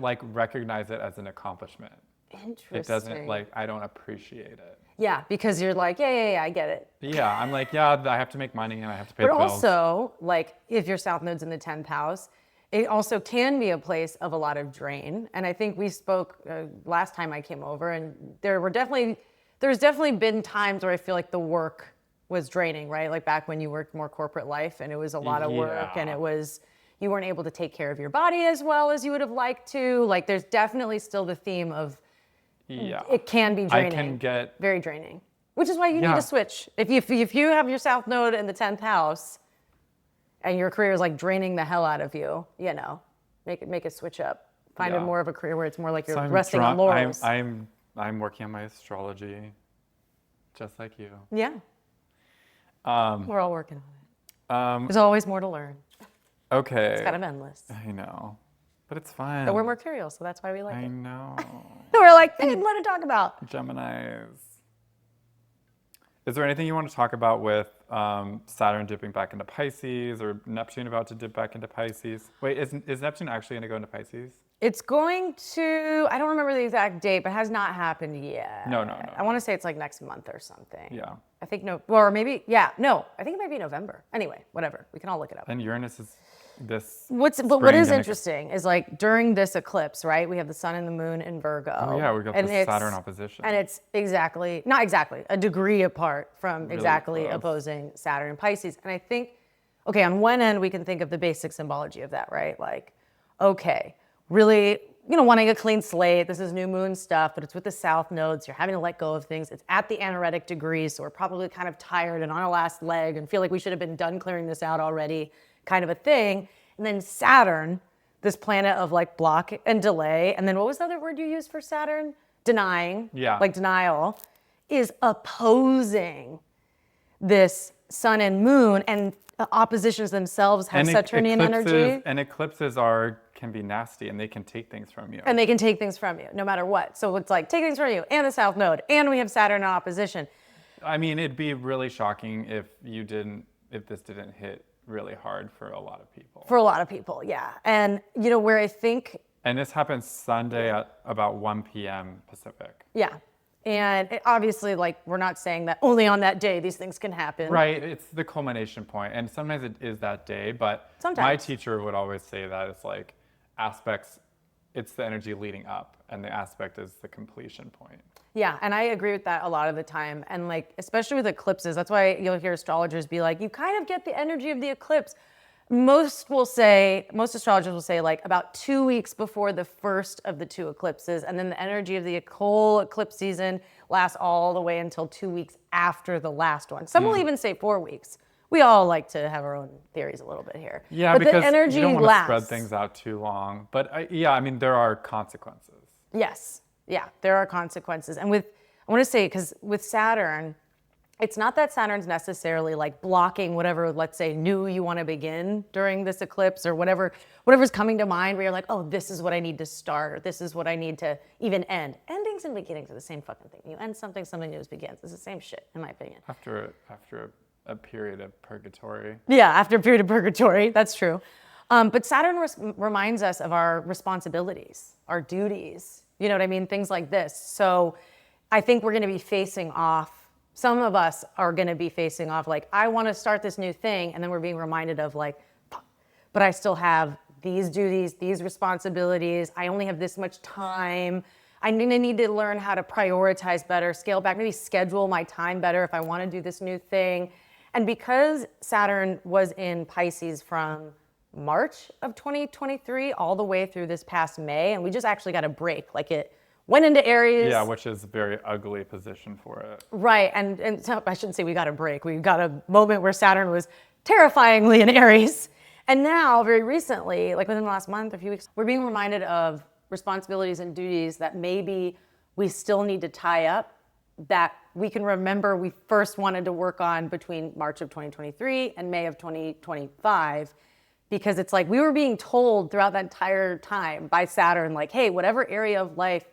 like recognize it as an accomplishment. Interesting. It doesn't like I don't appreciate it. Yeah, because you're like, yeah, I get it. Yeah, I'm like, yeah, I have to make money and I have to pay the bills. bills. But also, like, if your south node's in the 10th house, it also can be a place of a lot of drain. And I think we spoke last time I came over, and there's definitely been times where I feel like the work was draining, right? Like back when you worked more corporate life and it was a lot of work and you weren't able to take care of your body as well as you would have liked to. Like there's definitely still the theme of it can be draining. I can get very draining, which is why you need to switch. If you have your south node in the 10th house and your career is like draining the hell out of you, make it switch up. Find it more of a career where it's more like you're resting on laurels. I'm working on my astrology, just like you. Yeah. We're all working on it. There's always more to learn. Okay. It's kind of endless. I know. But it's fun. But we're mercurial, so that's why we like it. I know. We're like, hey, let it talk about. Geminis. Is there anything you want to talk about with Saturn dipping back into Pisces or Neptune about to dip back into Pisces? Wait, is Neptune actually going to go into Pisces? It's going to, I don't remember the exact date, but it has not happened yet. No. I want to say it's like next month or something. Yeah. I think I think it might be November. Anyway, whatever. We can all look it up. And Uranus is this. What is interesting is like during this eclipse, right? We have the sun and the moon in Virgo. Oh yeah, we got the Saturn opposition. And it's not exactly, a degree apart from really exactly close. Opposing Saturn and Pisces. And I think, okay, on one end, we can think of the basic symbology of that, right? Like, okay, really, wanting a clean slate. This is new moon stuff, but it's with the south nodes. You're having to let go of things. It's at the anaretic degree, so we're probably kind of tired and on our last leg and feel like we should have been done clearing this out already, kind of a thing. And then Saturn, this planet of like block and delay. And then what was the other word you used for Saturn? Denying. Yeah. Like denial, is opposing this sun and moon, and the oppositions themselves have Saturnian energy. And eclipses can be nasty, and they can take things from you. And they can take things from you, no matter what. So it's like, take things from you, and the south node, and we have Saturn in opposition. I mean, it'd be really shocking if this didn't hit really hard for a lot of people. For a lot of people, yeah. And where I think... And this happens Sunday at about 1 p.m. Pacific. Yeah. And obviously, like, we're not saying that only on that day these things can happen. Right. It's the culmination point. And sometimes it is that day, but my teacher would always say that it's like aspects, it's the energy leading up, and the aspect is the completion point. Yeah, and I agree with that a lot of the time. And like, especially with eclipses, that's why you'll hear astrologers be like, you kind of get the energy of the eclipse. Most astrologers will say like about 2 weeks before the first of the two eclipses, and then the energy of the whole eclipse season lasts all the way until 2 weeks after the last one. Some will even say 4 weeks. We all like to have our own theories a little bit here. Yeah, but because the energy you don't want lasts. to spread things out too long. But I mean, there are consequences. Yes, yeah, there are consequences. And I want to say, because with Saturn, it's not that Saturn's necessarily like blocking whatever, let's say, new you want to begin during this eclipse, or whatever's coming to mind where you're like, oh, this is what I need to start, or this is what I need to even end. Endings and beginnings are the same fucking thing. You end something new begins. It's the same shit, in my opinion. After a period of purgatory. Yeah, after a period of purgatory, that's true. But Saturn reminds us of our responsibilities, our duties, you know what I mean? Things like this. So I think we're going to be facing off, some of us are going to be facing off like, I want to start this new thing. And then we're being reminded of like, but I still have these duties, these responsibilities. I only have this much time. I'm going to need to learn how to prioritize better, scale back, maybe schedule my time better if I want to do this new thing. And because Saturn was in Pisces from March of 2023 all the way through this past May, and we just actually got a break. Like it went into Aries. Yeah, which is a very ugly position for it. Right, and so I shouldn't say we got a break. We got a moment where Saturn was terrifyingly in Aries. And now, very recently, like within the last month, a few weeks, we're being reminded of responsibilities and duties that maybe we still need to tie up, that we can remember we first wanted to work on between March of 2023 and May of 2025. Because it's like we were being told throughout that entire time by Saturn, like, hey, whatever area of life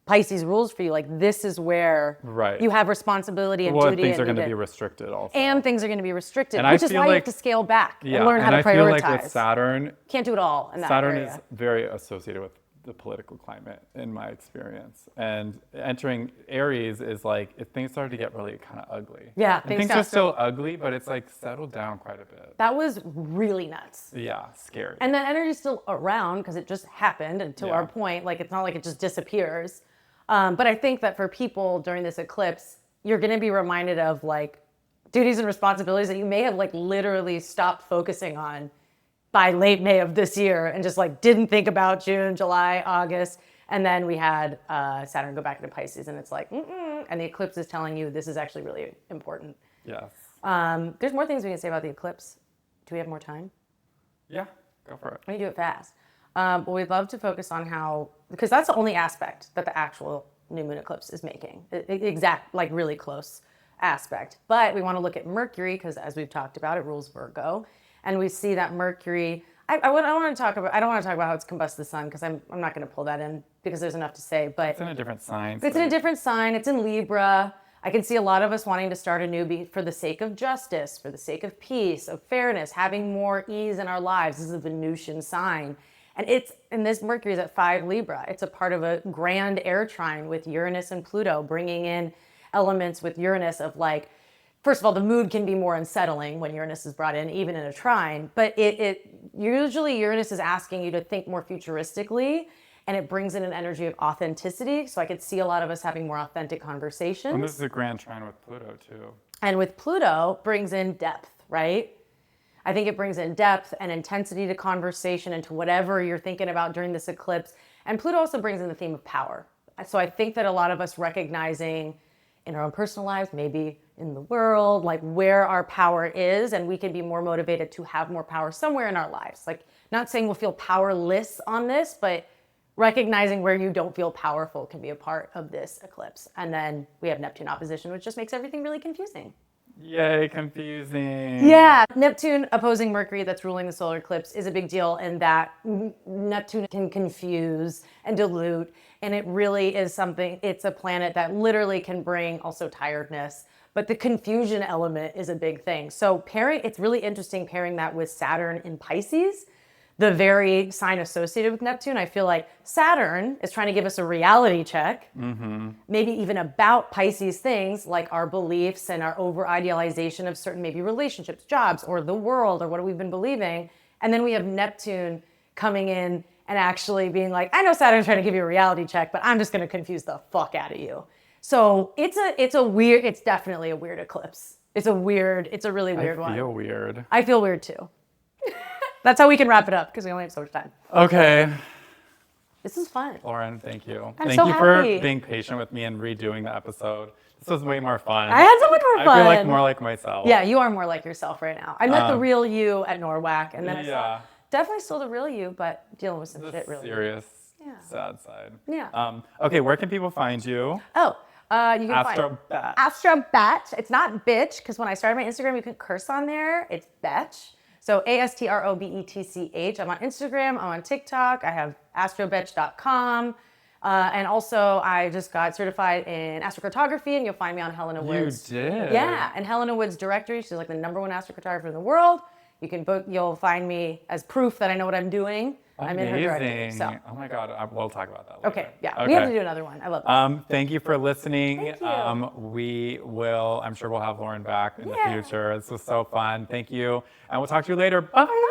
Pisces rules for you, like this is where you have responsibility and duty. Things are going to be restricted also. And things are going to be restricted, and which is why you have to scale back and learn how to prioritize. I feel like with Saturn, can't do it all in that Saturn area. is very associated with the political climate in my experience. And entering Aries is like, if things started to get really kind of ugly. Yeah. And things are still ugly, but it's like settled down quite a bit. That was really nuts. Yeah, scary. And that energy's still around because it just happened. And to our point, like it's not like it just disappears. But I think that for people during this eclipse, you're going to be reminded of like duties and responsibilities that you may have like literally stopped focusing on by late May of this year and just like didn't think about June, July, August. And then we had Saturn go back into Pisces and it's like, and the eclipse is telling you this is actually really important. Yes. There's more things we can say about the eclipse. Do we have more time? Yeah, go for it. Let me do it fast. But we'd love to focus on how, because that's the only aspect that the actual new moon eclipse is making. Exact, like really close aspect. But we want to look at Mercury because as we've talked about, it rules Virgo. And we see that Mercury, I don't want to talk about how it's combust the sun because I'm not going to pull that in because there's enough to say. But it's in a different sign. It's in a different sign. It's in Libra. I can see a lot of us wanting to start anew for the sake of justice, for the sake of peace, of fairness, having more ease in our lives. This is a Venusian sign. And this Mercury is at 5 Libra. It's a part of a grand air trine with Uranus and Pluto, bringing in elements with Uranus of like, first of all, the mood can be more unsettling when Uranus is brought in, even in a trine. But usually Uranus is asking you to think more futuristically, and it brings in an energy of authenticity. So I could see a lot of us having more authentic conversations. And this is a grand trine with Pluto too. And with Pluto, brings in depth, right? I think it brings in depth and intensity to conversation and to whatever you're thinking about during this eclipse. And Pluto also brings in the theme of power. So I think that a lot of us recognizing in our own personal lives, maybe in the world, like where our power is, and we can be more motivated to have more power somewhere in our lives. Like not saying we'll feel powerless on this, but recognizing where you don't feel powerful can be a part of this eclipse. And then we have Neptune opposition, which just makes everything really confusing. Yay, confusing. Yeah, Neptune opposing Mercury that's ruling the solar eclipse is a big deal in that Neptune can confuse and dilute. And it really is something, it's a planet that literally can bring also tiredness. But the confusion element is a big thing. So it's really interesting pairing that with Saturn in Pisces, the very sign associated with Neptune. I feel like Saturn is trying to give us a reality check, maybe even about Pisces things like our beliefs and our over-idealization of certain maybe relationships, jobs, or the world, or what we've been believing. And then we have Neptune coming in and actually being like, I know Saturn's trying to give you a reality check, but I'm just going to confuse the fuck out of you. So it's definitely a weird eclipse. It's a really weird one. I feel weird. I feel weird too. That's how we can wrap it up because we only have so much time. Okay. This is fun. Lauren, thank you. I'm thank so you happy. for being patient with me and redoing the episode. This was way more fun. I had so much more fun. I feel like more like myself. Yeah, you are more like yourself right now. I met the real you at Norwalk, and then I saw definitely still the real you, but dealing with some shit really. Serious, sad side. Yeah. Okay, where can people find you? Oh, you can Astro find Astro-Betch. It's not bitch, because when I started my Instagram, you could curse on there. It's Betch. So ASTROBETCH. I'm on Instagram. I'm on TikTok. I have astrobetch.com. And also, I just got certified in astrocartography, and you'll find me on Helena Wood's. You did? Yeah, and Helena Wood's directory. She's like the #1 astrocartographer in the world. You can book. You'll find me as proof that I know what I'm doing. I'm in her directory. So. Oh my God, we'll talk about that later. Okay, yeah, we have to do another one. I love this. Thank you for listening. Thank you. I'm sure we'll have Lauren back in the future. This was so fun. Thank you. And we'll talk to you later. Bye.